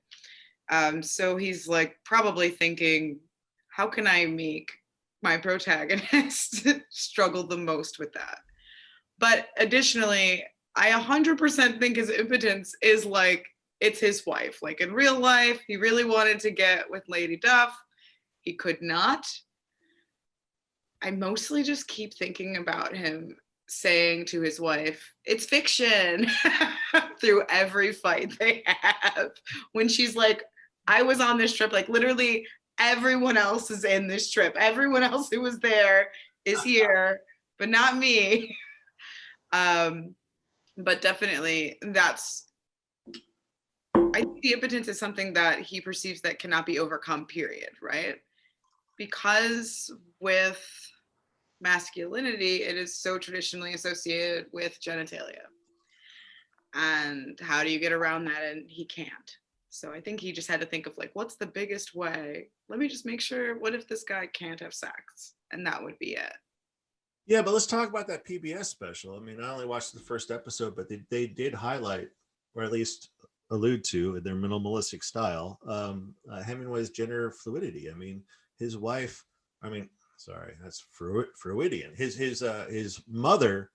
So he's like probably thinking, how can I make my protagonist struggle the most with that? But additionally, I 100% think his impotence is like, it's his wife. Like in real life, he really wanted to get with Lady Duff. He could not. I mostly just keep thinking about him saying to his wife, it's fiction, through every fight they have. When she's like, I was on this trip, like literally everyone else is in this trip. Everyone else who was there is here, but not me. But definitely I think the impotence is something that he perceives that cannot be overcome, period, right? Because with masculinity, it is so traditionally associated with genitalia. And how do you get around that? And he can't. So I think he just had to think of like, what's the biggest way? Let me just make sure, what if this guy can't have sex? And that would be it. Yeah, but let's talk about that PBS special. I mean, I only watched the first episode, but they did highlight, or at least allude to in their minimalistic style, Hemingway's gender fluidity. I mean, his wife, that's Freudian. His mother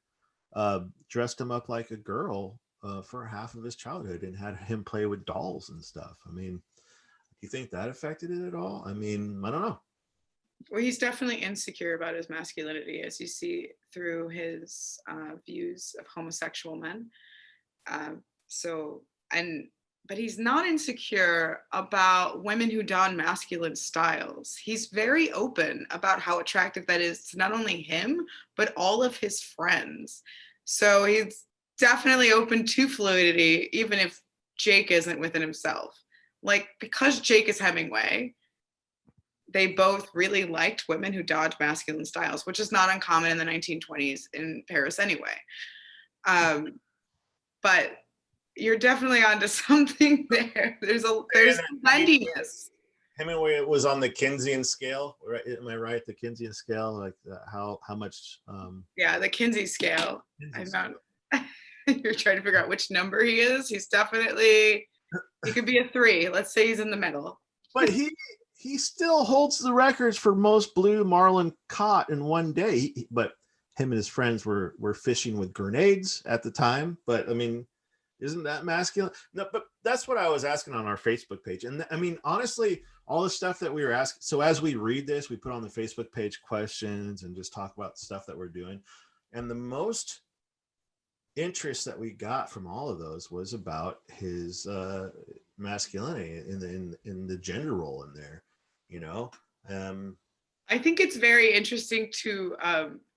dressed him up like a girl for half of his childhood and had him play with dolls and stuff. I mean, do you think that affected it at all? I mean, I don't know. Well, he's definitely insecure about his masculinity, as you see through his views of homosexual men. But he's not insecure about women who don masculine styles. He's very open about how attractive that is to not only him, but all of his friends. So he's definitely open to fluidity, even if Jake isn't within himself. Like, because Jake is Hemingway, they both really liked women who dodged masculine styles, which is not uncommon in the 1920s in Paris anyway. But you're definitely onto something there. There's blendiness. Hemingway was on the Kinsey's scale, right? Am I right? The Kinsey's scale, like how much? Yeah, the Kinsey scale. I found. You're trying to figure out which number he is. He's definitely. He could be a 3. Let's say he's in the middle. But he still holds the records for most blue marlin caught in one day. But him and his friends were fishing with grenades at the time. But I mean, isn't that masculine? No, but that's what I was asking on our Facebook page. And I mean, honestly, all the stuff that we were asking. So as we read this, we put on the Facebook page questions and just talk about stuff that we're doing. And the most interest that we got from all of those was about his masculinity in the gender role in there, you know. I think it's very interesting to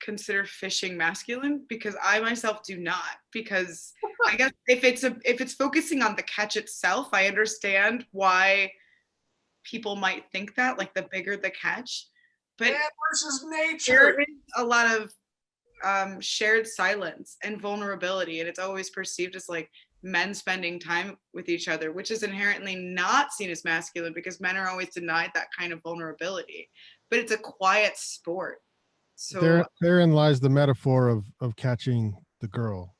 consider fishing masculine, because I myself do not, because I guess if it's focusing on the catch itself, I understand why people might think that, like the bigger the catch, but man versus nature, there is a lot of shared silence and vulnerability, and it's always perceived as like men spending time with each other, which is inherently not seen as masculine because men are always denied that kind of vulnerability. But it's a quiet sport. So therein lies the metaphor of catching the girl.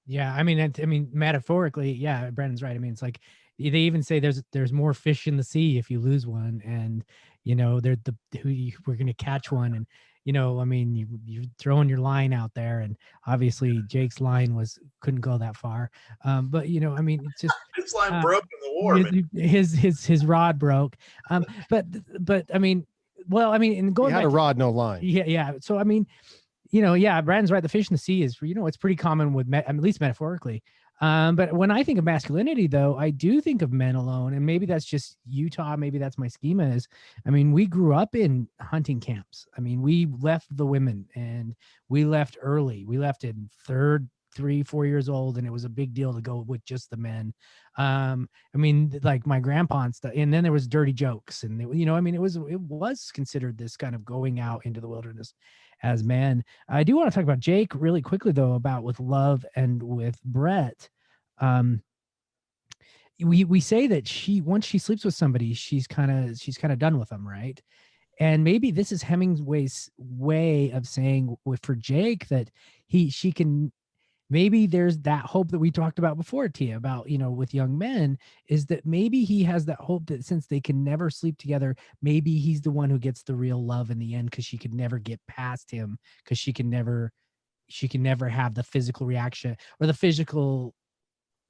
Yeah, I mean, metaphorically, yeah, Brandon's right. I mean, it's like they even say there's more fish in the sea if you lose one, and you know we're gonna catch one, and you know, I mean, you're throwing your line out there, and obviously Jake's line couldn't go that far, but you know, I mean, it's just his line broke in the war. His rod broke, but I mean, well, I mean, and going he had back a rod, no line. Yeah. So I mean, you know, yeah, Brandon's right. The fish in the sea is, you know, it's pretty common with at least metaphorically. But when I think of masculinity, though, I do think of men alone, and maybe that's just Utah. Maybe that's my schema. Is, I mean, we grew up in hunting camps. I mean, we left the women, and we left early. We left in 3, 4 years old, and it was a big deal to go with just the men. I mean, like my grandpa and stuff, and then there was dirty jokes, and you know, I mean, it was considered this kind of going out into the wilderness as men. I do want to talk about Jake really quickly, though, about with Love and with Brett. We say that once she sleeps with somebody, she's kind of done with them, right? And maybe this is Hemingway's way of saying for Jake that she can. Maybe there's that hope that we talked about before, Tia, about, you know, with young men, is that maybe he has that hope that since they can never sleep together, maybe he's the one who gets the real love in the end, because she could never get past him, because she can never have the physical reaction or the physical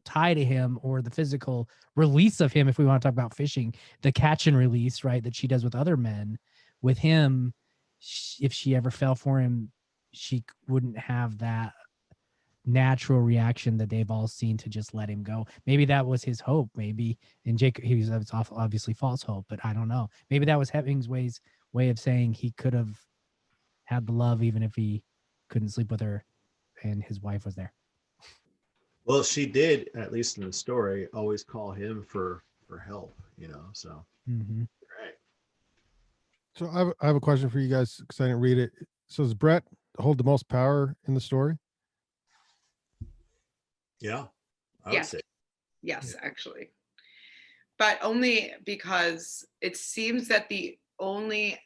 tie to him or the physical release of him. If we want to talk about fishing, the catch and release, right, that she does with other men, with him, if she ever fell for him, she wouldn't have that natural reaction that they've all seen to just let him go. Maybe that was his hope. Maybe, and Jake, it's obviously false hope, but I don't know. Maybe that was Hemingway's way of saying he could have had the love even if he couldn't sleep with her and his wife was there. Well, she did, at least in the story, always call him for help, you know, so. Right. So I have a question for you guys, because I didn't read it. So does Brett hold the most power in the story? Yeah, I would say. Yes, actually. But only because it seems that the only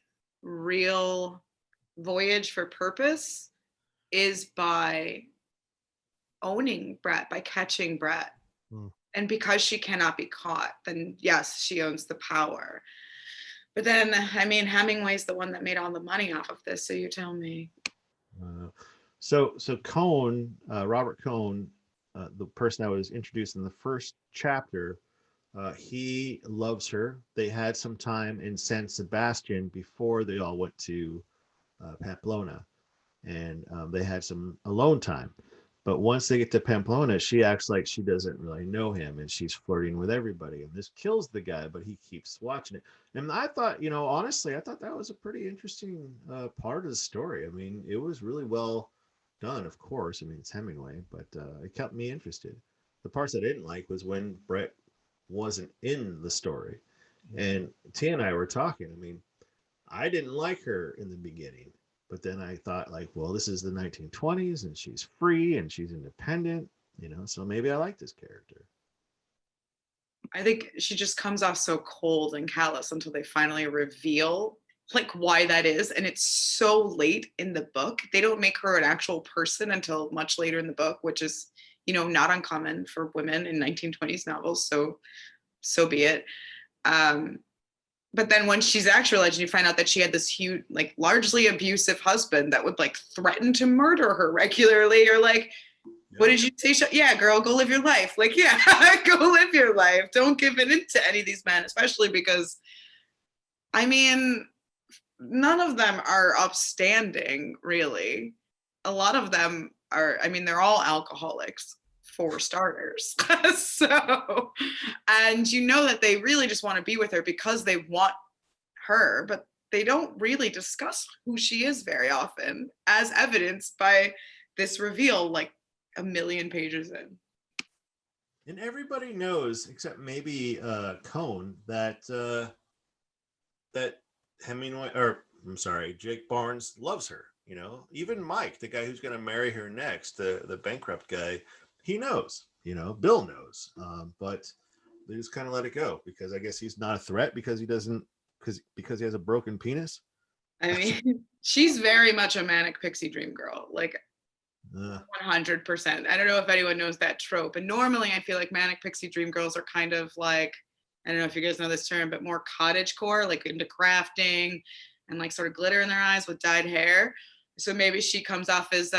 real voyage for purpose is by owning Brett, by catching Brett. And because she cannot be caught, then yes, she owns the power. But then, I mean, Hemingway's the one that made all the money off of this, so you tell me. So Cohn, Robert Cohn, the person that was introduced in the first chapter, he loves her. They had some time in San Sebastian before they all went to Pamplona, and they had some alone time. But once they get to Pamplona, she acts like she doesn't really know him, and she's flirting with everybody. And this kills the guy, but he keeps watching it. And I thought, you know, honestly, I thought that was a pretty interesting part of the story. I mean, it was really well done, of course. I mean, it's Hemingway, but it kept me interested. The parts I didn't like was when Brett wasn't in the story. And T and I were talking. I mean, I didn't like her in the beginning, but then I thought, like, well, this is the 1920s and she's free and she's independent, so maybe I like this character. I think she just comes off so cold and callous until they finally reveal like why that is. And it's so late in the book. They don't make her an actual person until much later in the book, which is, not uncommon for women in 1920s novels. So be it. But then when she's actualized, you find out that she had this huge, like largely abusive husband that would like threaten to murder her regularly, or like, what did you say? Yeah, girl, go live your life. Like, yeah, go live your life. Don't give in to any of these men, especially because, I mean, none of them are upstanding, really. A lot of them are, I mean, they're all alcoholics for starters. So, and that they really just want to be with her because they want her, but they don't really discuss who she is very often, as evidenced by this reveal, like, a million pages in. And everybody knows, except maybe Cone, that Hemingway, or I'm sorry, Jake Barnes loves her. Even Mike, the guy who's going to marry her next, the bankrupt guy, he knows. Bill knows, but they just kind of let it go because I guess he's not a threat because he doesn't because he has a broken penis. I mean, she's very much a manic pixie dream girl, like 100%. I don't know if anyone knows that trope. And normally I feel like manic pixie dream girls are kind of like, I don't know if you guys know this term, but more cottagecore, like into crafting and like sort of glitter in their eyes with dyed hair. So maybe she comes off as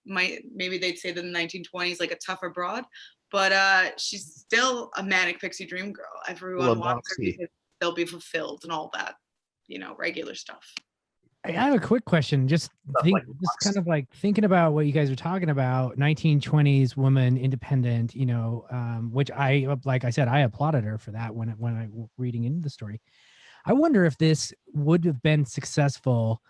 maybe they'd say that in the 1920s, like a tougher broad, but she's still a manic pixie dream girl. Everyone wants her because they'll be fulfilled and all that, regular stuff. I have a quick question. Just kind of like thinking about what you guys are talking about, 1920s woman, independent, which like I said, I applauded her for that when I reading into the story. I wonder if this would have been successful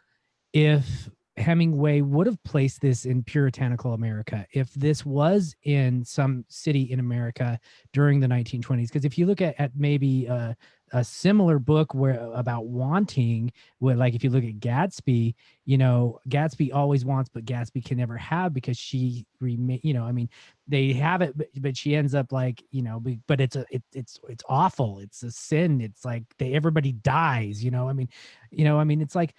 if Hemingway would have placed this in puritanical America, if this was in some city in America during the 1920s. Because if you look at maybe a similar book about wanting, like if you look at Gatsby, Gatsby always wants, but Gatsby can never have because she they have it, but she ends up like, but it's awful. It's a sin. It's like everybody dies, it's like,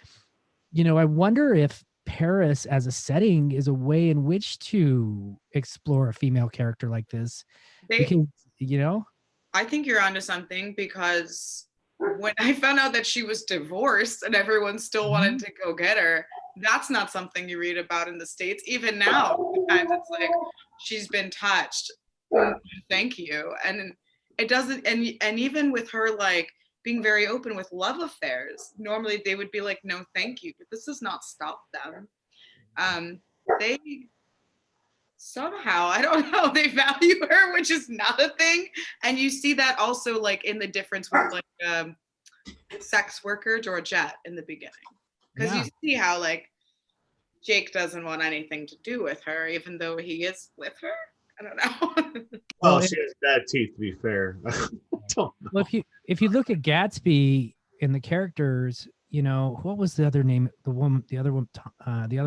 I wonder if Paris as a setting is a way in which to explore a female character like this. Because, I think you're onto something, because when I found out that she was divorced and everyone still wanted to go get her, that's not something you read about in the States. Even now, sometimes it's like, she's been touched. Thank you. And it doesn't, and even with her, like, being very open with love affairs, normally they would be like, no, thank you. But this does not stop them. They somehow, I don't know, they value her, which is not a thing. And you see that also like in the difference with like sex worker Georgette in the beginning. Because you see how like Jake doesn't want anything to do with her, even though he is with her. I don't know. Well, she has bad teeth, to be fair. Well, if you look at Gatsby in the characters, what was the other name? The other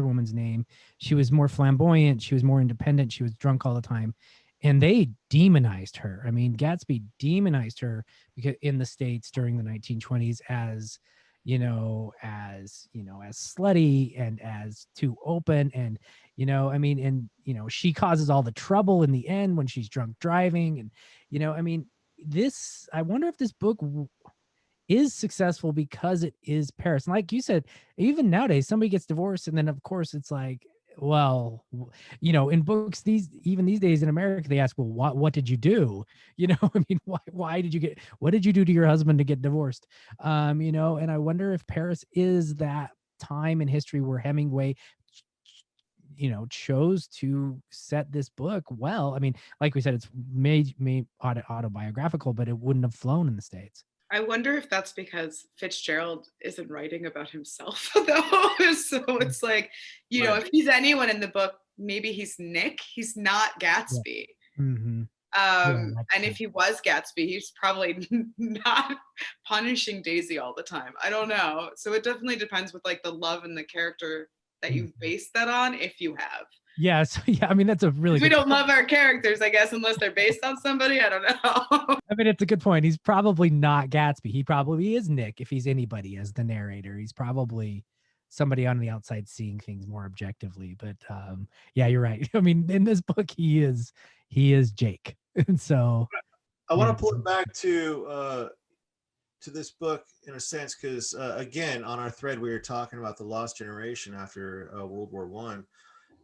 woman's name. She was more flamboyant. She was more independent. She was drunk all the time, and they demonized her. I mean, Gatsby demonized her because in the States during the 1920s as slutty and as too open, and she causes all the trouble in the end when she's drunk driving, and I wonder if this book is successful because it is Paris. And like you said, even nowadays, somebody gets divorced, and then of course it's like, well, in books these days in America, they ask, well, what did you do? Why did you what did you do to your husband to get divorced? And I wonder if Paris is that time in history where Hemingway chose to set this book well. I mean, like we said, it's made autobiographical, but it wouldn't have flown in the States. I wonder if that's because Fitzgerald isn't writing about himself, though. So it's like, if he's anyone in the book, maybe he's Nick. He's not Gatsby. Mm-hmm. And if he was Gatsby, he's probably not punishing Daisy all the time. I don't know. So it definitely depends with like the love and the character that you've based that on, if you have. Yeah. So yeah, I mean, that's a really We good don't love our characters, I guess, unless they're based on somebody. I don't know. I mean, it's a good point. He's probably not Gatsby. He probably is Nick if he's anybody as the narrator. He's probably somebody on the outside seeing things more objectively. But yeah, you're right. I mean, in this book, he is Jake. And so I want to pull it back to this book in a sense, because again, on our thread, we were talking about the lost generation after World War One.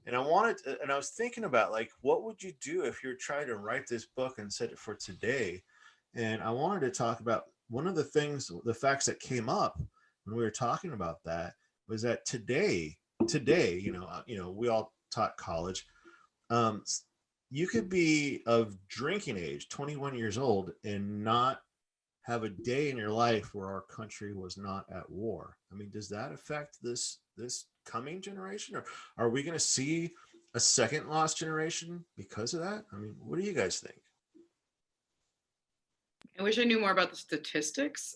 And I was thinking about like, what would you do if you're trying to write this book and set it for today? And I wanted to talk about one of the facts that came up when we were talking about that was that today, we all taught college. You could be of drinking age, 21 years old, and not have a day in your life where our country was not at war. I mean, does that affect this coming generation, or are we going to see a second lost generation because of that? I mean, what do you guys think? I wish I knew more about the statistics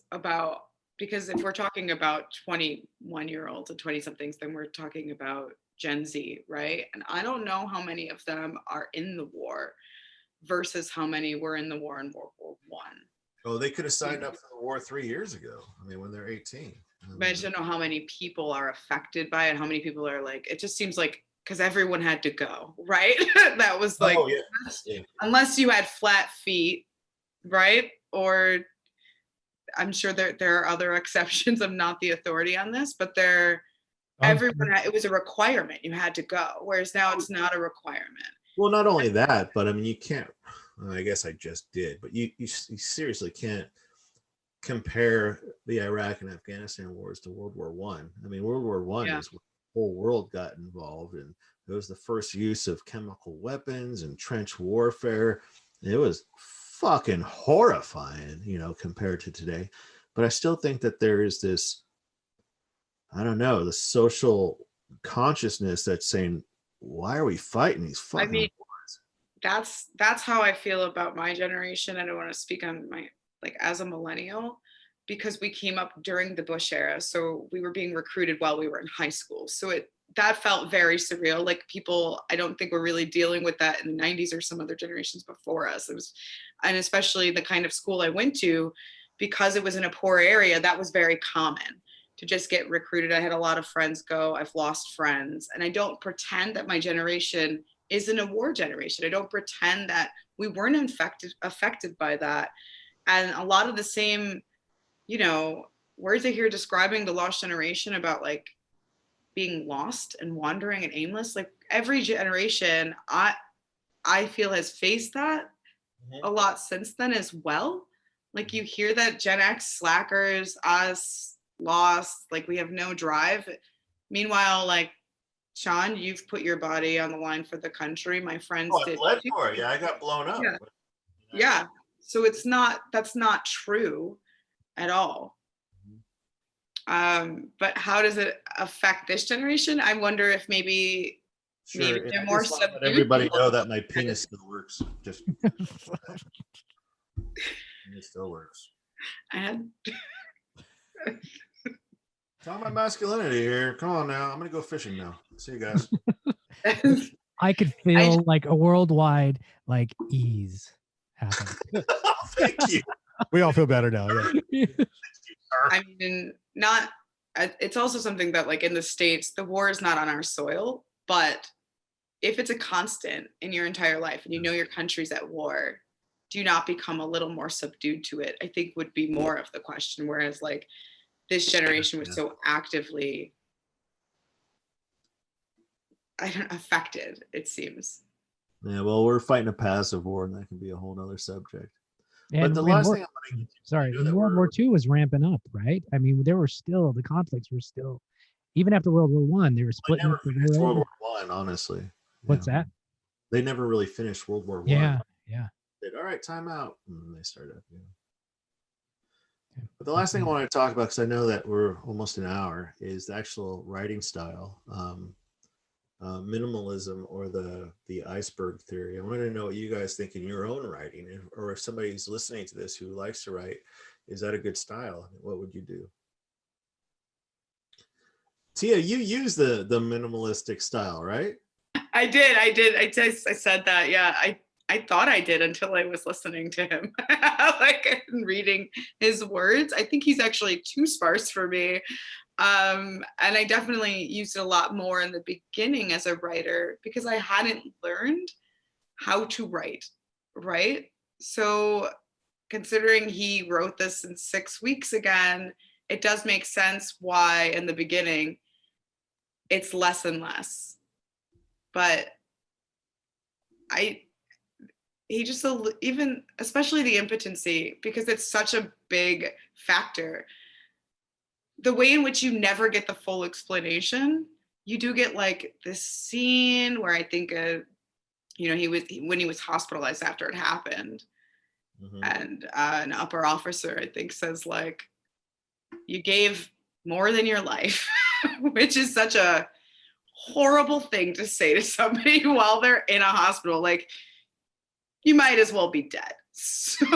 because if we're talking about 21-year-olds and 20-somethings, then we're talking about Gen Z, right? And I don't know how many of them are in the war versus how many were in the war in World War One. Oh, they could have signed up for the war 3 years ago. I mean, when they're 18. But I just don't know how many people are affected by it. How many people are like, it just seems like, because everyone had to go, right? That was like, unless you had flat feet, right? Or I'm sure there are other exceptions. I'm not the authority on this, but it was a requirement. You had to go. Whereas now it's not a requirement. Well, not only that, but I mean, you can't, I guess I just did, but you seriously can't compare the Iraq and Afghanistan wars to World War One. I mean, World War One is where the whole world got involved, and it was the first use of chemical weapons and trench warfare. It was fucking horrifying, compared to today. But I still think that there is this, I don't know, the social consciousness that's saying, why are we fighting these fucking wars? That's how I feel about my generation. I don't want to speak on my, like, as a millennial, because we came up during the Bush era. So we were being recruited while we were in high school. So that felt very surreal. Like, people, I don't think were really dealing with that in the 90s or some other generations before us. And especially the kind of school I went to, because it was in a poor area, that was very common to just get recruited. I had a lot of friends go. I've lost friends. And I don't pretend that my generation isn't a war generation. I don't pretend that we weren't affected by that. And a lot of the same, words I hear describing the lost generation about like being lost and wandering and aimless, like every generation I feel has faced that a lot since then as well. Like, you hear that Gen X, slackers, us, lost, like we have no drive. Meanwhile, like, Sean, you've put your body on the line for the country. My friends did. Yeah, I got blown up. Yeah. So that's not true at all. But how does it affect this generation? I wonder if maybe they're more subdued. Let everybody know that my penis still works. Just it still works. Talking about masculinity here. Come on now. I'm gonna go fishing now. See you guys. I could feel like a worldwide like ease happen. Thank you. We all feel better now. Yeah. I mean, it's also something that, like, in the States, the war is not on our soil, but if it's a constant in your entire life and your country's at war, do you not become a little more subdued to it? I think would be more of the question. Whereas, like, this generation was so actively affected, it seems. Yeah, well, we're fighting a passive war, and that can be a whole nother subject. And but the last thing World War II was ramping up, right? I mean, the conflicts were still, even after World War One, they were splitting up the world. World War One, honestly. What's that? They never really finished World War One. Yeah. Said, all right, time out. And they started. But the last thing I want to talk about, because I know that we're almost an hour, is the actual writing style minimalism or the iceberg theory. I wanted to know what you guys think in your own writing, or if somebody's listening to this who likes to write, is that a good style? What would you do? Tia, you use the minimalistic style, right? I did. I said that. Yeah. I thought I did until I was listening to him, like and reading his words. I think he's actually too sparse for me. And I definitely used it a lot more in the beginning as a writer because I hadn't learned how to write, right? So considering he wrote this in 6 weeks again, it does make sense why in the beginning it's less and less. But he just, even especially the impotency, because it's such a big factor, the way in which you never get the full explanation. You do get like this scene where I think when he was hospitalized after it happened, and an upper officer I think says like, you gave more than your life, which is such a horrible thing to say to somebody while they're in a hospital. Like, you might as well be dead. So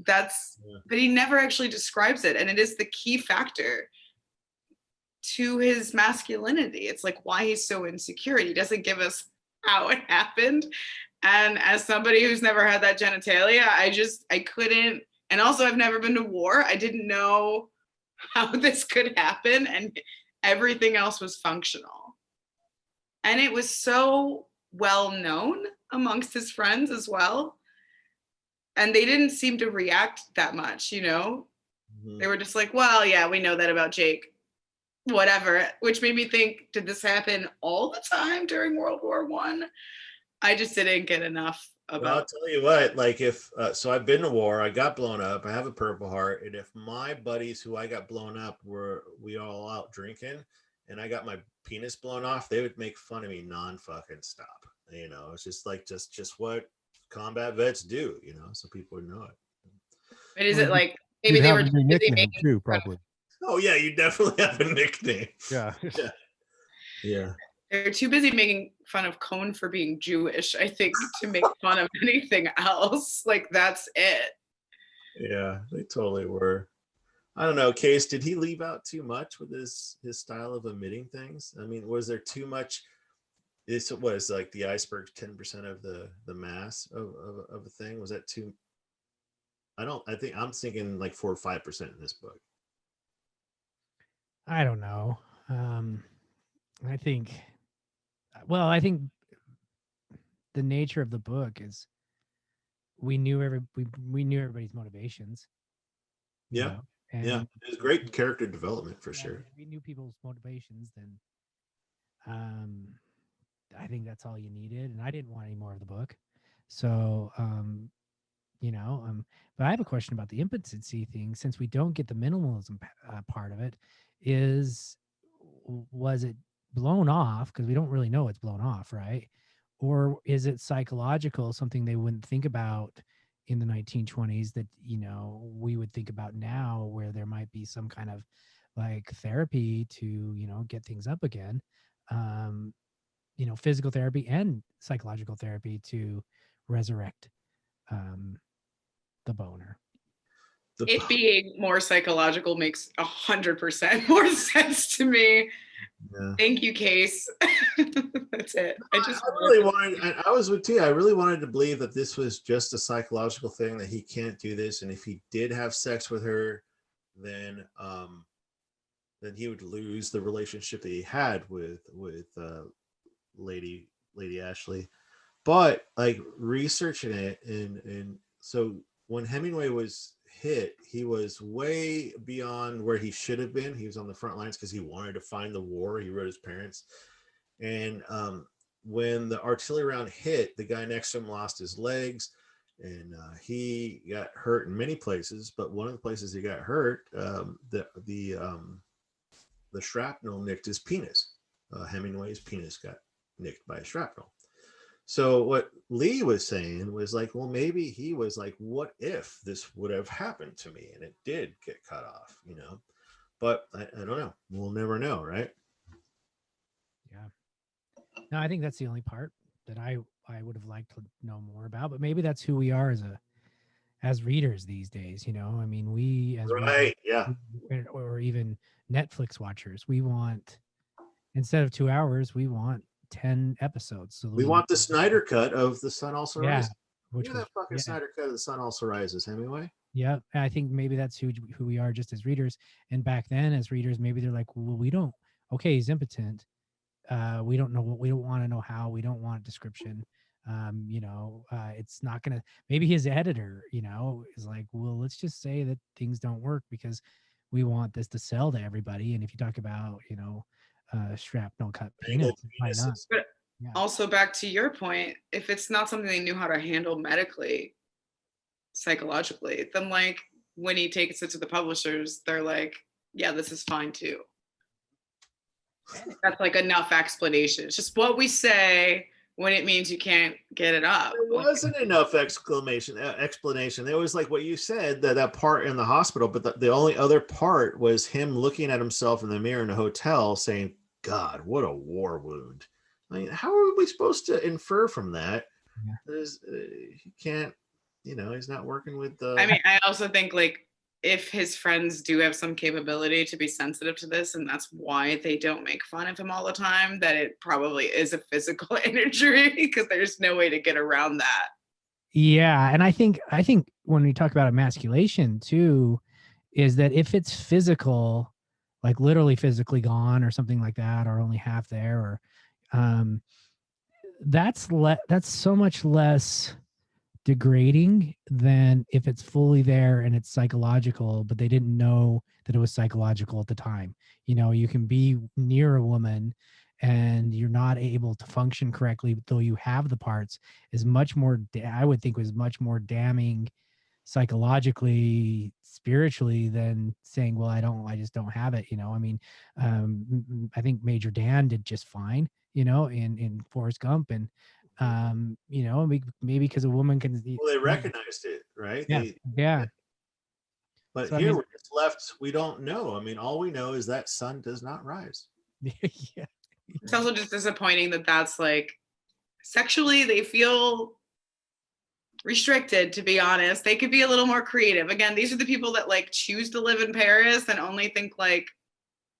that's, but he never actually describes it. And it is the key factor to his masculinity. It's like why he's so insecure. He doesn't give us how it happened. And as somebody who's never had that genitalia, I couldn't, and also I've never been to war. I didn't know how this could happen. And everything else was functional. And it was so well known amongst his friends as well. And they didn't seem to react that much, you know? They were just like, well, yeah, we know that about Jake, whatever, which made me think, did this happen all the time during World War I just didn't get enough about. Well, I'll tell you what, like if, so I've been to war, I got blown up, I have a Purple Heart. And if my buddies who I got blown up we all out drinking and I got my penis blown off, they would make fun of me non-fucking stop. You know, it's just like, just what combat vets do, you know, so people would know it. But is it like, maybe they were too busy making too, probably. Oh yeah, you definitely have a nickname. Yeah. Yeah. They're too busy making fun of Cohn for being Jewish, I think, to make fun of anything else. Like, that's it. Yeah, they totally were. I don't know, Kase, did he leave out too much with his style of omitting things? I mean, was there too much? This was like the iceberg 10% of the mass of a thing. Was that too? I think I'm thinking like 4 or 5% in this book. I don't know. I think the nature of the book is we knew everybody's motivations. Yeah. Yeah. It was great character development for sure. If we knew people's motivations, then I think that's all you needed. And I didn't want any more of the book. So but I have a question about the impotency thing, since we don't get the minimalism part of it. Was it blown off? Because we don't really know it's blown off, right? Or is it psychological, something they wouldn't think about in the 1920s that, we would think about now, where there might be some kind of like therapy to, get things up again, physical therapy and psychological therapy to resurrect the boner. It being more psychological makes 100% more sense to me. Yeah. Thank you, Kase. That's it. I was with Tia. I really wanted to believe that this was just a psychological thing, that he can't do this, and if he did have sex with her, then he would lose the relationship that he had with Lady Ashley. But like researching it, and so when Hemingway was hit, he was way beyond where he should have been. He was on the front lines because he wanted to find the war. He wrote his parents. And when the artillery round hit, the guy next to him lost his legs, and he got hurt in many places. But one of the places he got hurt, the shrapnel nicked his penis. Hemingway's penis got nicked by a shrapnel. So what Lee was saying was like, well, maybe he was like, what if this would have happened to me and it did get cut off, But I don't know. We'll never know, right? Yeah. No, I think that's the only part that I would have liked to know more about, but maybe that's who we are as readers these days. I mean, we as readers, Right. Yeah. or even Netflix watchers, we want, instead of 2 hours, we want 10 episodes. So We want the Snyder cut of The Sun Also yeah, Rises. which Look at was that fucking Snyder cut of The Sun Also Rises, Hemingway. yeah. And I think maybe that's who we are just as readers. And back then, as readers, maybe they're like, well, we don't. Okay, he's impotent. We don't know what, we don't want to know how, we don't want a description. It's not gonna, maybe his editor, is like, well, let's just say that things don't work because we want this to sell to everybody. And if you talk about, shrapnel cut penis, why not? But Yeah. also back to your point, if it's not something they knew how to handle medically, psychologically, then like when he takes it to the publishers, they're like, yeah, this is fine too. That's like enough explanation. It's just what we say when it means you can't get it up. There wasn't enough explanation. There was like what you said, that part in the hospital, but the only other part was him looking at himself in the mirror in a hotel saying, God, what a war wound. I mean, how are we supposed to infer from that? Yeah. He can't, he's not working with the. I mean, I also think like if his friends do have some capability to be sensitive to this, and that's why they don't make fun of him all the time, that it probably is a physical injury because there's no way to get around that. Yeah. And I think when we talk about emasculation too, is that if it's physical, like literally physically gone or something like that, or only half there, or that's so much less degrading than if it's fully there and it's psychological, but they didn't know that it was psychological at the time. You can be near a woman and you're not able to function correctly, though you have the parts, is much more, I would think, was much more damning psychologically, spiritually, than saying, well, I just don't have it. I mean, I think Major Dan did just fine, in Forrest Gump. And maybe because a woman can. Well, they recognized it, right? Yeah, yeah. But So, here we're just left. We don't know. I mean, all we know is that sun does not rise. Yeah. It's also just disappointing that that's like sexually they feel restricted, to be honest. They could be a little more creative. Again, these are the people that like choose to live in Paris and only think like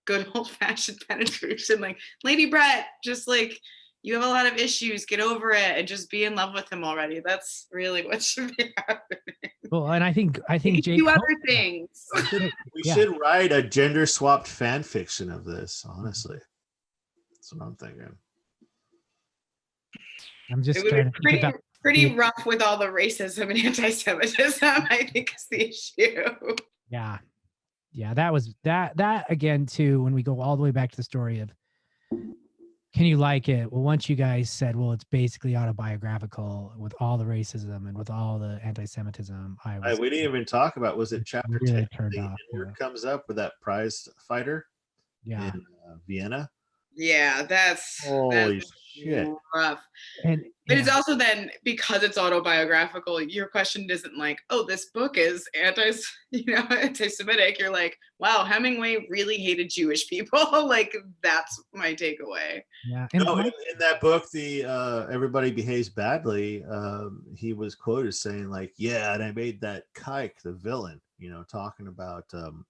good old-fashioned penetration. Like, Lady Brett, just like, you have a lot of issues, get over it and just be in love with him already. That's really what should be happening. Well, and I think Jake do other things. We should write a gender swapped fan fiction of this, honestly. That's what I'm thinking. I'm just it would be pretty rough with all the racism and anti-Semitism, I think, is the issue. Yeah. That was that again too, when we go all the way back to the story of, can you like it? Well, once you guys said, well, it's basically autobiographical with all the racism and with all the anti-Semitism, we didn't even talk about, was it chapter really 10? Turned off. It comes up with that prize fighter in Vienna. Yeah, that's shit rough. But it's also then, because it's autobiographical, your question isn't like, oh, this book is anti-Semitic. You're like, wow, Hemingway really hated Jewish people. Like, that's my takeaway. Yeah. In that book, the Everybody Behaves Badly, he was quoted saying like, yeah, and I made that kike the villain, talking about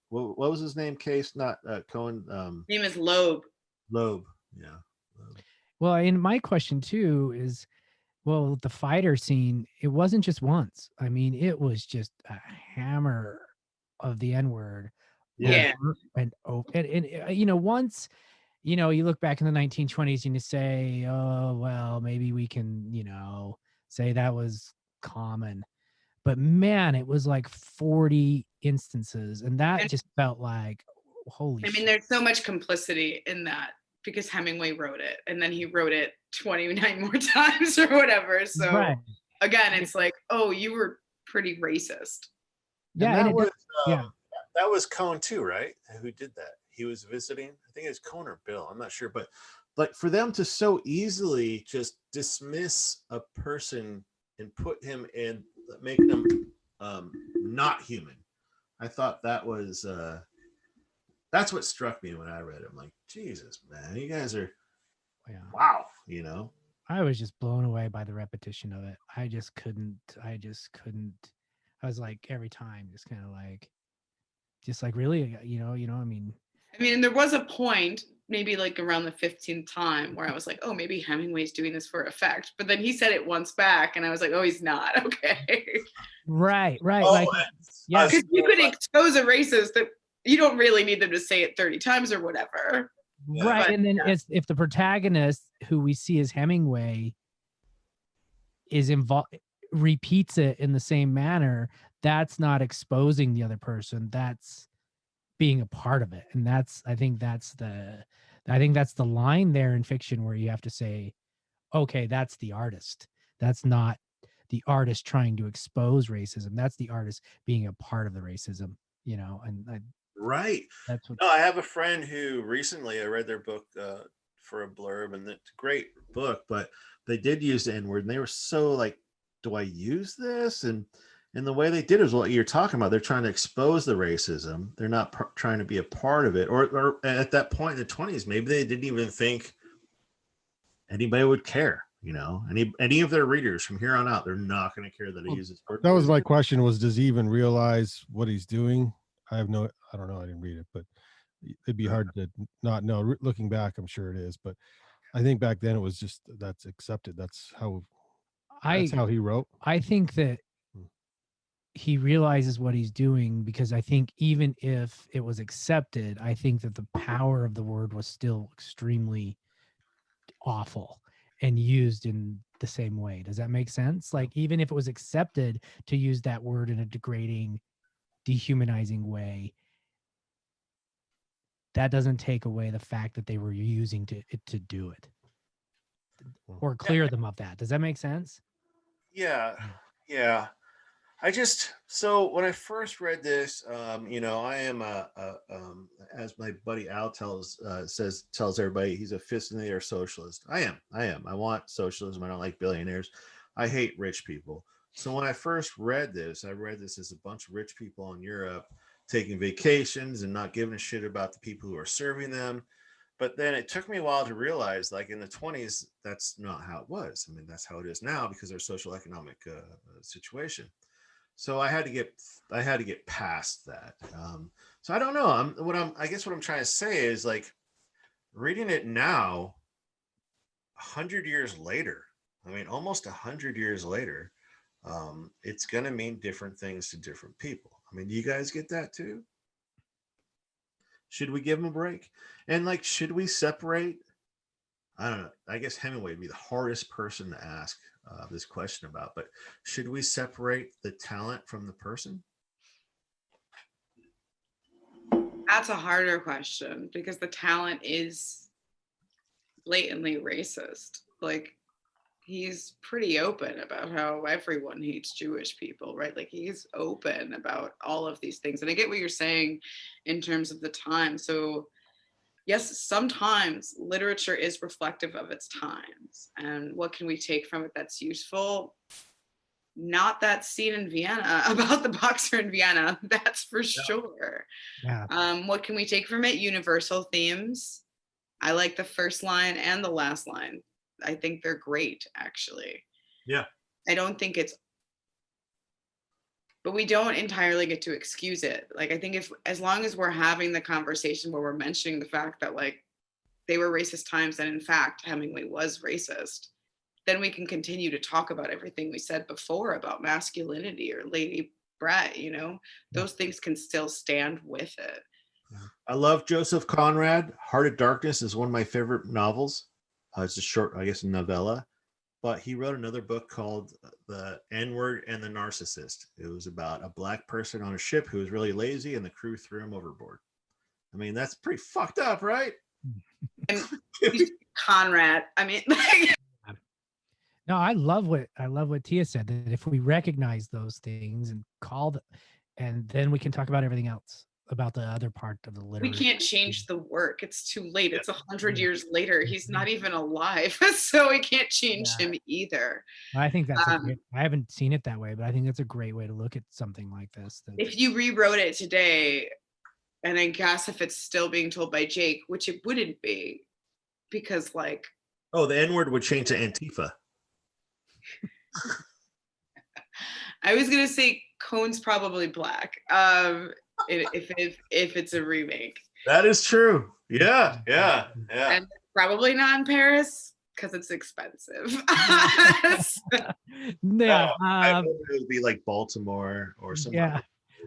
what was his name? Case, not Cohen. Name is Loeb. Loeb, yeah. Well, and my question too is, well, the fighter scene, it wasn't just once. I mean, it was just a hammer of the N-word. Yeah. And once, you look back in the 1920s and you say, oh, well, maybe we can, say that was common. But man, it was like 40 instances. And that just felt like, holy shit. There's so much complicity in that, because Hemingway wrote it and then he wrote it 29 more times or whatever. So again, it's like, oh, you were pretty racist. Yeah. That was Cohen too, right? Who did that? He was visiting, I think it was Cohen or Bill, I'm not sure, but like for them to so easily just dismiss a person and put him in, make them not human. I thought that was that's what struck me when I read it. I'm like, Jesus, man, you guys are Yeah. Wow, you know. I was just blown away by the repetition of it. I just couldn't. I was like every time, just like really, I mean, I mean, there was a point, maybe like around the 15th time, where I was like, oh, maybe Hemingway's doing this for effect. But then he said it once back, and I was like, oh, he's not. Okay. right, Oh, like, yeah, Because you could expose a racist that you don't really need them to say it 30 times or whatever. right. But, And then if the protagonist, who we see as Hemingway, is involved, repeats it in the same manner, that's not exposing the other person. That's being a part of it. And I think that's the line there in fiction where you have to say, okay, that's the artist. That's not the artist trying to expose racism. That's the artist being a part of the racism, right. That's what. No, I have a friend who recently I read their book for a blurb, and it's a great book, but they did use the N-word, and they were so like, do I use this? And the way they did is what you're talking about. They're trying to expose the racism. They're not trying to be a part of it. Or at that point in the 20s, maybe they didn't even think anybody would care. Any of their readers from here on out, they're not going to care that he uses. That was my question: does he even realize what he's doing? I don't know. I didn't read it, but it'd be hard to not know. Looking back, I'm sure it is, but I think back then it was just that's accepted. That's how he wrote. I think that he realizes what he's doing, because I think even if it was accepted, I think that the power of the word was still extremely awful and used in the same way. Does that make sense? Like, even if it was accepted to use that word in a degrading, dehumanizing way, that doesn't take away the fact that they were using it to do it or clear them of that. Does that make sense? Yeah. So when I first read this, I am as my buddy Al tells everybody, he's a fist in the air socialist. I am. I want socialism. I don't like billionaires. I hate rich people. So when I first read this, I read this as a bunch of rich people in Europe taking vacations and not giving a shit about the people who are serving them. But then it took me a while to realize, like in the 20s, that's not how it was. I mean, that's how it is now because of their social economic situation. So I had to get past that. So I don't know. I guess what I'm trying to say is, like, reading it now, 100 years later. I mean, almost 100 years later, it's going to mean different things to different people. I mean, do you guys get that too? Should we give them a break? And like, should we separate? I don't know. I guess Hemingway would be the hardest person to ask this question about, but should we separate the talent from the person? That's a harder question because the talent is blatantly racist. Like, he's pretty open about how everyone hates Jewish people, right? Like, he's open about all of these things. And I get what you're saying in terms of the time. So yes, sometimes literature is reflective of its times. And what can we take from it that's useful? Not that scene in Vienna about the boxer in Vienna, that's for sure. Yeah. What can we take from it? Universal themes. I like the first line and the last line. I think they're great, actually. Yeah. I don't think it's, but we don't entirely get to excuse it. Like, I think as long as we're having the conversation where we're mentioning the fact that, like, they were racist times and in fact Hemingway was racist, then we can continue to talk about everything we said before about masculinity or Lady Brett, those things can still stand with it. I love Joseph Conrad. Heart of Darkness is one of my favorite novels. It's a short, I guess, novella, but he wrote another book called The N-Word and the Narcissist. It was about a black person on a ship who was really lazy and the crew threw him overboard. I mean, that's pretty fucked up, right? And Conrad, I mean, no, I love what Tia said, that if we recognize those things and and then we can talk about everything else, about the other part of the literature. We can't change the work. It's too late. It's 100 years later. He's not even alive, so we can't change him either. I think that's I haven't seen it that way, but I think that's a great way to look at something like this. If you rewrote it today, and I guess if it's still being told by Jake, which it wouldn't be, because, like, Oh, the N word would change to Antifa. I was gonna say Cone's probably black. If it's a remake. That is true. Yeah. And probably not in Paris because it's expensive. Yeah. I hope it would be like Baltimore or something. Yeah.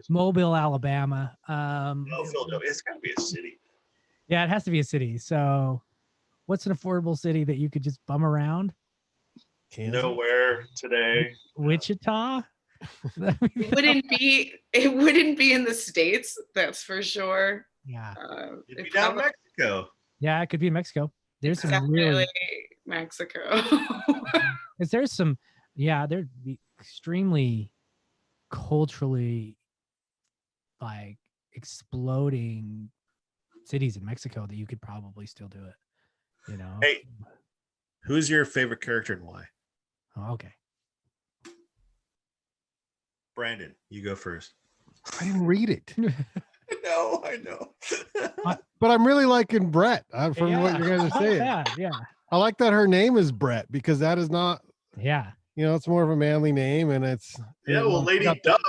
Mobile, Alabama. No, Philadelphia. It's got to be a city. Yeah, it has to be a city. So, what's an affordable city that you could just bum around? Kansas? Nowhere today. Wichita. It wouldn't be in the States, that's for sure. Yeah. It'd be down in Mexico. Yeah, it could be in Mexico. There's some Definitely really Mexico. there's some there'd be extremely culturally like exploding cities in Mexico that you could probably still do it. You know. Hey, who's your favorite character and why? Oh, okay. Brandon, you go first. I didn't read it. I know. But I'm really liking Brett from what you guys are saying. Yeah. I like that her name is Brett because that is not, Yeah. it's more of a manly name and it's. Well, Lady Duff.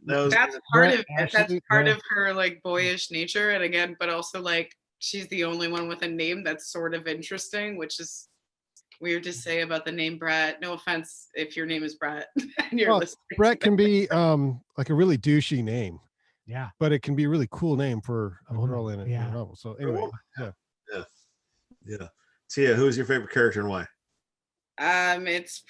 That's part of it. Ashley, That's part of her like boyish nature. And again, but also like she's the only one with a name that's sort of interesting, which is weird to say about the name Brett. No offense if your name is Brett and you're listening. Brett can be like a really douchey name. Yeah. But it can be a really cool name for a Oh, girl in it. yeah. So anyway, Yeah. Tia, who's your favorite character and why? It's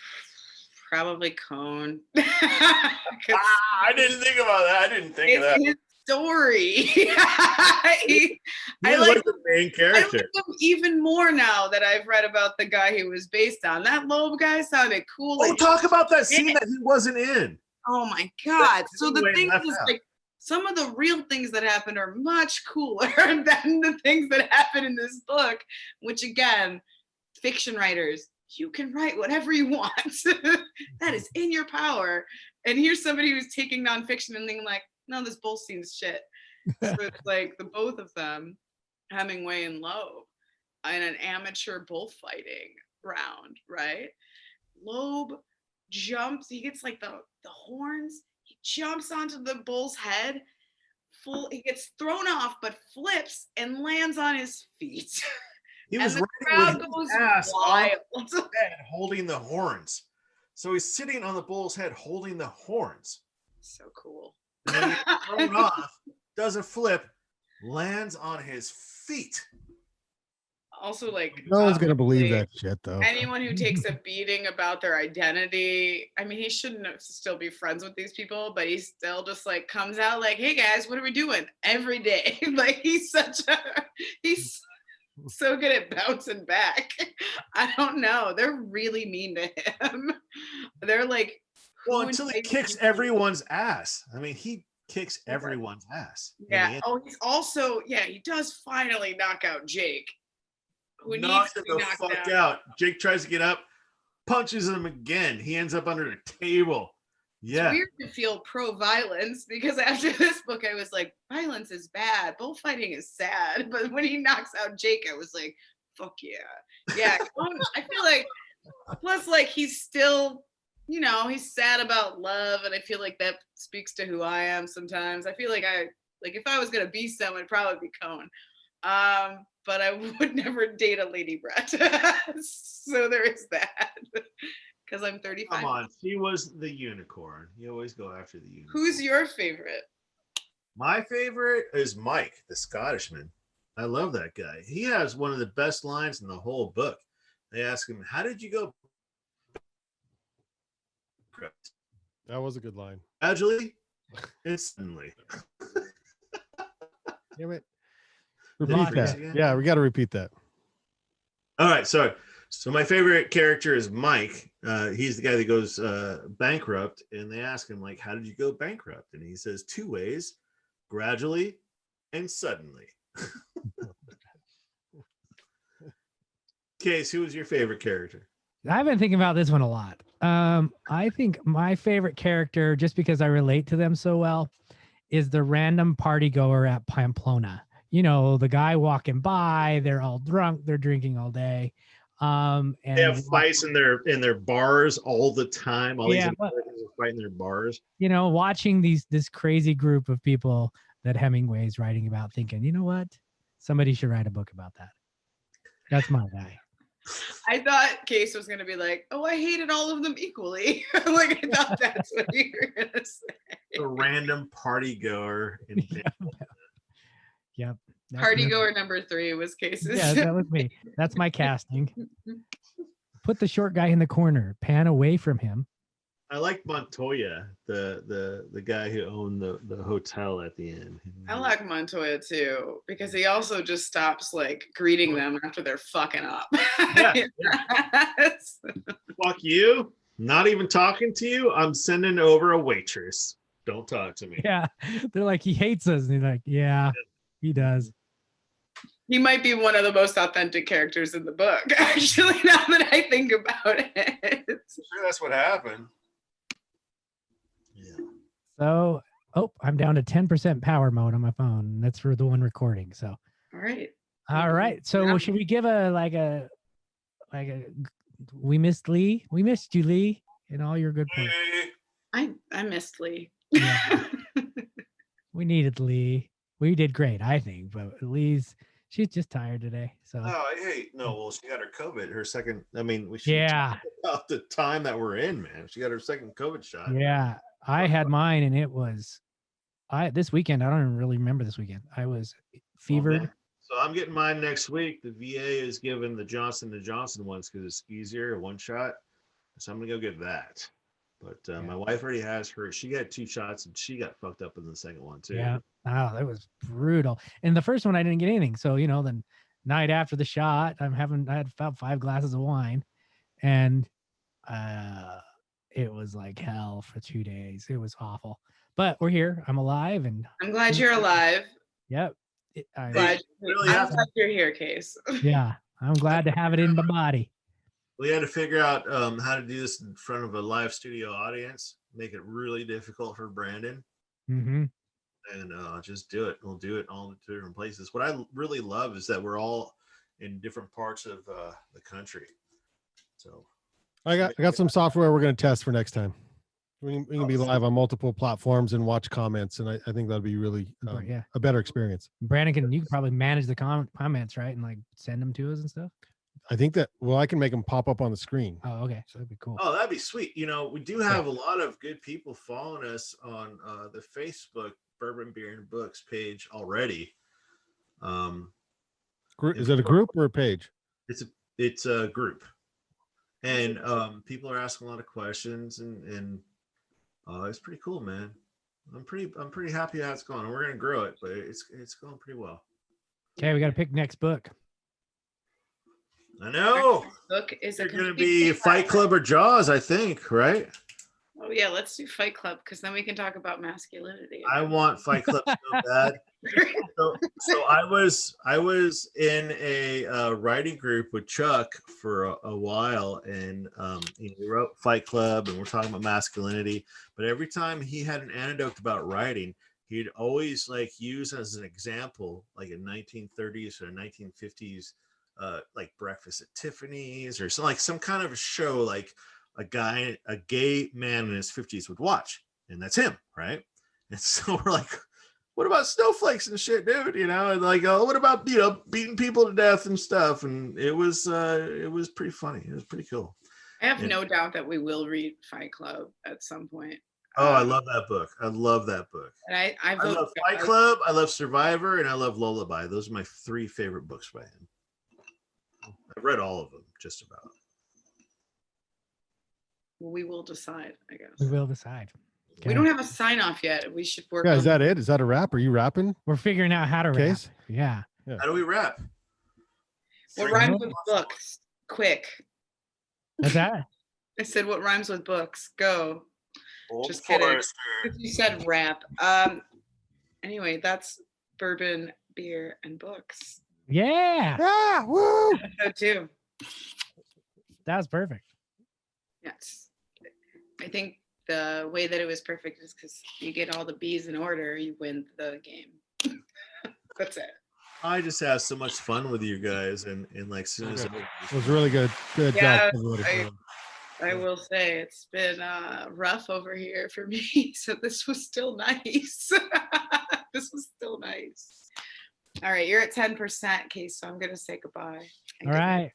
probably Cone. I didn't think about that. I didn't think of that. His story. I like the main character. I like him even more now that I've read about the guy he was based on. That Loeb guy sounded cool. Oh, talk about that scene that he wasn't in. Oh my God. So the thing is out. like some of the real things that happen are much cooler than the things that happen in this book, which again, fiction writers, you can write whatever you want. That is in your power. And here's somebody who's taking nonfiction and thinking like, no, this bull seems shit. So it's like the both of them, Hemingway and Loeb, in an amateur bullfighting round, right? Loeb jumps, he gets like the horns, he jumps onto the bull's head, he gets thrown off, but flips and lands on his feet. He was riding with his ass off the head, holding the horns. So he's sitting on the bull's head, holding the horns. So cool. And then he gets thrown off, does a flip, lands on his feet. Also, like, no one's gonna believe that shit, though. Anyone who takes a beating about their identity, I mean, he shouldn't still be friends with these people, but he still just like comes out like, "Hey guys, what are we doing?" every day. Like he's so good at bouncing back. I don't know. They're really mean to him. They're like, well, until he kicks everyone's ass. I mean, he kicks everyone's ass. Yeah. Oh, he's also, he does finally knock out Jake. Who knocks needs him to the be knocked fuck out. Jake tries to get up, punches him again. He ends up under the table. Yeah. It's weird to feel pro-violence because after this book, I was like, violence is bad. Bullfighting is sad. But when he knocks out Jake, I was like, fuck yeah. Yeah. I feel like, plus like he's still, he's sad about love. And I feel like that speaks to who I am sometimes. I feel like if I was going to be someone, it'd probably be Cone. But I would never date a Lady Brett. So there is that. Because I'm 35. Come on, she was the unicorn. You always go after the unicorn. Who's your favorite? My favorite is Mike, the Scottishman. I love that guy. He has one of the best lines in the whole book. They ask him, "How did you go?" That was a good line. Gradually, instantly. Damn it. Repeat that. Yeah, we got to repeat that. All right, so my favorite character is Mike. He's the guy that goes bankrupt, and they ask him, like, how did you go bankrupt? And he says 2 ways: gradually and suddenly. Kase, who was your favorite character? I've been thinking about this one a lot. I think my favorite character, just because I relate to them so well, is the random party goer at Pamplona. The guy walking by, they're all drunk, they're drinking all day. And They have fights in their bars all the time. All these Yeah, but- Americans are fighting in their bars. watching this crazy group of people that Hemingway is writing about, thinking, you know what, somebody should write a book about that. That's my guy. I thought Kase was gonna be like, "Oh, I hated all of them equally." Like I thought that's what you were gonna say. A random party goer. In Yep. That's Party me. goer number 3 was Kase's. Yeah, that was me. That's my casting. Put the short guy in the corner, pan away from him. I like Montoya, the guy who owned the hotel at the end. I like Montoya too, because he also just stops like greeting them after they're fucking up. Yeah, Fuck you. Not even talking to you. I'm sending over a waitress. Don't talk to me. Yeah. They're like, he hates us. And he's like, yeah, he does. He might be one of the most authentic characters in the book, actually, now that I think about it. I'm sure that's what happened. Yeah. So, I'm down to 10% power mode on my phone. That's for the one recording. So, All right. all right. So, Yeah. should we give a we missed Lee? We missed you, Lee, and all your good points. I missed Lee. Yeah. We needed Lee. We did great, I think, but she's just tired today. So, Well, she got her COVID, her second. I mean, we should yeah. talk about the time that we're in, man. She got her second COVID shot. Yeah. I had mine, and it was this weekend. I don't even really remember this weekend. I was fevered. man. So I'm getting mine next week. The VA is giving the Johnson & Johnson ones because it's easier, one shot. So I'm gonna go get that. But my wife already has her. She got 2 shots, and she got fucked up in the second one too. Yeah. Oh, that was brutal. And the first one, I didn't get anything. So, the night after the shot, I had about 5 glasses of wine, and it was like hell for 2 days. It was awful, but we're here. I'm alive, and I'm glad you're alive. yep. I'm Really glad you're here, Kase. Yeah. I'm glad to have it in my body. We had to figure out how to do this in front of a live studio audience, make it really difficult for Brandon, Mm-hmm. and just do it. We'll do it all in different places. What I really love is that we're all in different parts of the country. So I got some software we're going to test for next time. We can be live on multiple platforms and watch comments, and I think that'll be really a better experience. Brandon, you can probably manage the comments, right, and like send them to us and stuff. I think that I can make them pop up on the screen. Oh, okay, so that'd be cool. Oh, that'd be sweet. We do have a lot of good people following us on the Facebook Bourbon Beer and Books page already. Is it a group or a page? It's a group, and people are asking a lot of questions, and it's pretty cool, man. I'm pretty happy how it's going. We're gonna grow it, but it's going pretty well. Okay, we got to pick next book. I know. Book is It's gonna be Fight Club or Jaws, I think, right? Oh yeah, let's do Fight Club because then we can talk about masculinity. I want Fight Club so bad. So I was in a writing group with Chuck for a while, and we wrote Fight Club, and we're talking about masculinity. But every time he had an anecdote about writing, he'd always use as an example, like a 1930s or 1950s, like Breakfast at Tiffany's or some kind of a show, like a gay man in his 50s would watch, and that's him, right? And so we're like, what about snowflakes and shit, dude? And what about beating people to death and stuff? And it was pretty funny. It was pretty cool. I have no doubt that we will read Fight Club at some point. Oh, I love that book. I love that book. And I love Fight Club. I love Survivor, and I love Lullaby. Those are my 3 favorite books by him. I've read all of them, just about. We will decide, I guess. We will decide. Okay. We don't have a sign off yet. We should work. Yeah, on is that it? Is that a wrap? Are you rapping? We're figuring out how to wrap. Kase? Yeah. How do we wrap? What rhymes with books? Quick. What's that? I said what rhymes with books. Go. Old Just kidding. Forester. You said rap. Anyway, that's Bourbon, Beer, and Books. Yeah. Yeah. Woo. Episode 2. That was perfect. Yes. I think the way that it was perfect is because you get all the B's in order, you win the game. That's it. I just have so much fun with you guys, and like as soon as It was really good. Good Yeah, job, everybody. I will say it's been rough over here for me. So this was still nice. This was still nice. All right, you're at 10%, Kase, so I'm gonna say goodbye. All right.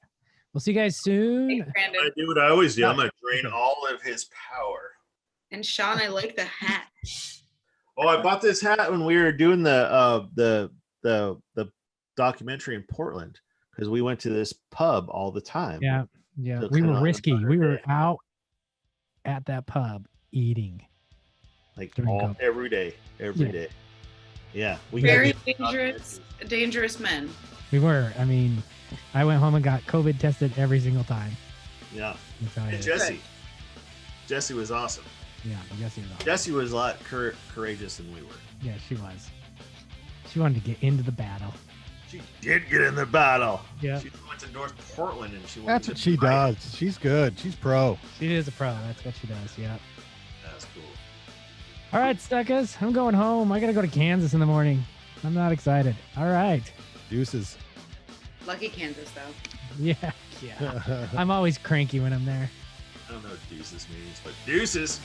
We'll see you guys soon. I'm Brandon. gonna do what I always do. I'm gonna drain all of his power. And Sean, I like the hat. Oh, I bought this hat when we were doing the documentary in Portland because we went to this pub all the time. Yeah. So We kinda were on risky. another We were day. out at that pub eating. Like during all COVID. every day. Yeah. Yeah. We Very got dangerous men. We were. I mean, I went home and got COVID tested every single time. Yeah. That's how it And is. Jesse was awesome. Yeah, Jesse was awesome. Jesse was a lot courageous than we were. Yeah, she was. She wanted to get into the battle. She did get in the battle. Yeah. She went to North Portland and she That's what she does. She's good. She's pro. She is a pro. That's what she does. Yeah. That's cool. All right, Stuckers. I'm going home. I got to go to Kansas in the morning. I'm not excited. All right. Deuces. Lucky Kansas, though. Yeah. Yeah. I'm always cranky when I'm there. I don't know what deuces means, but deuces.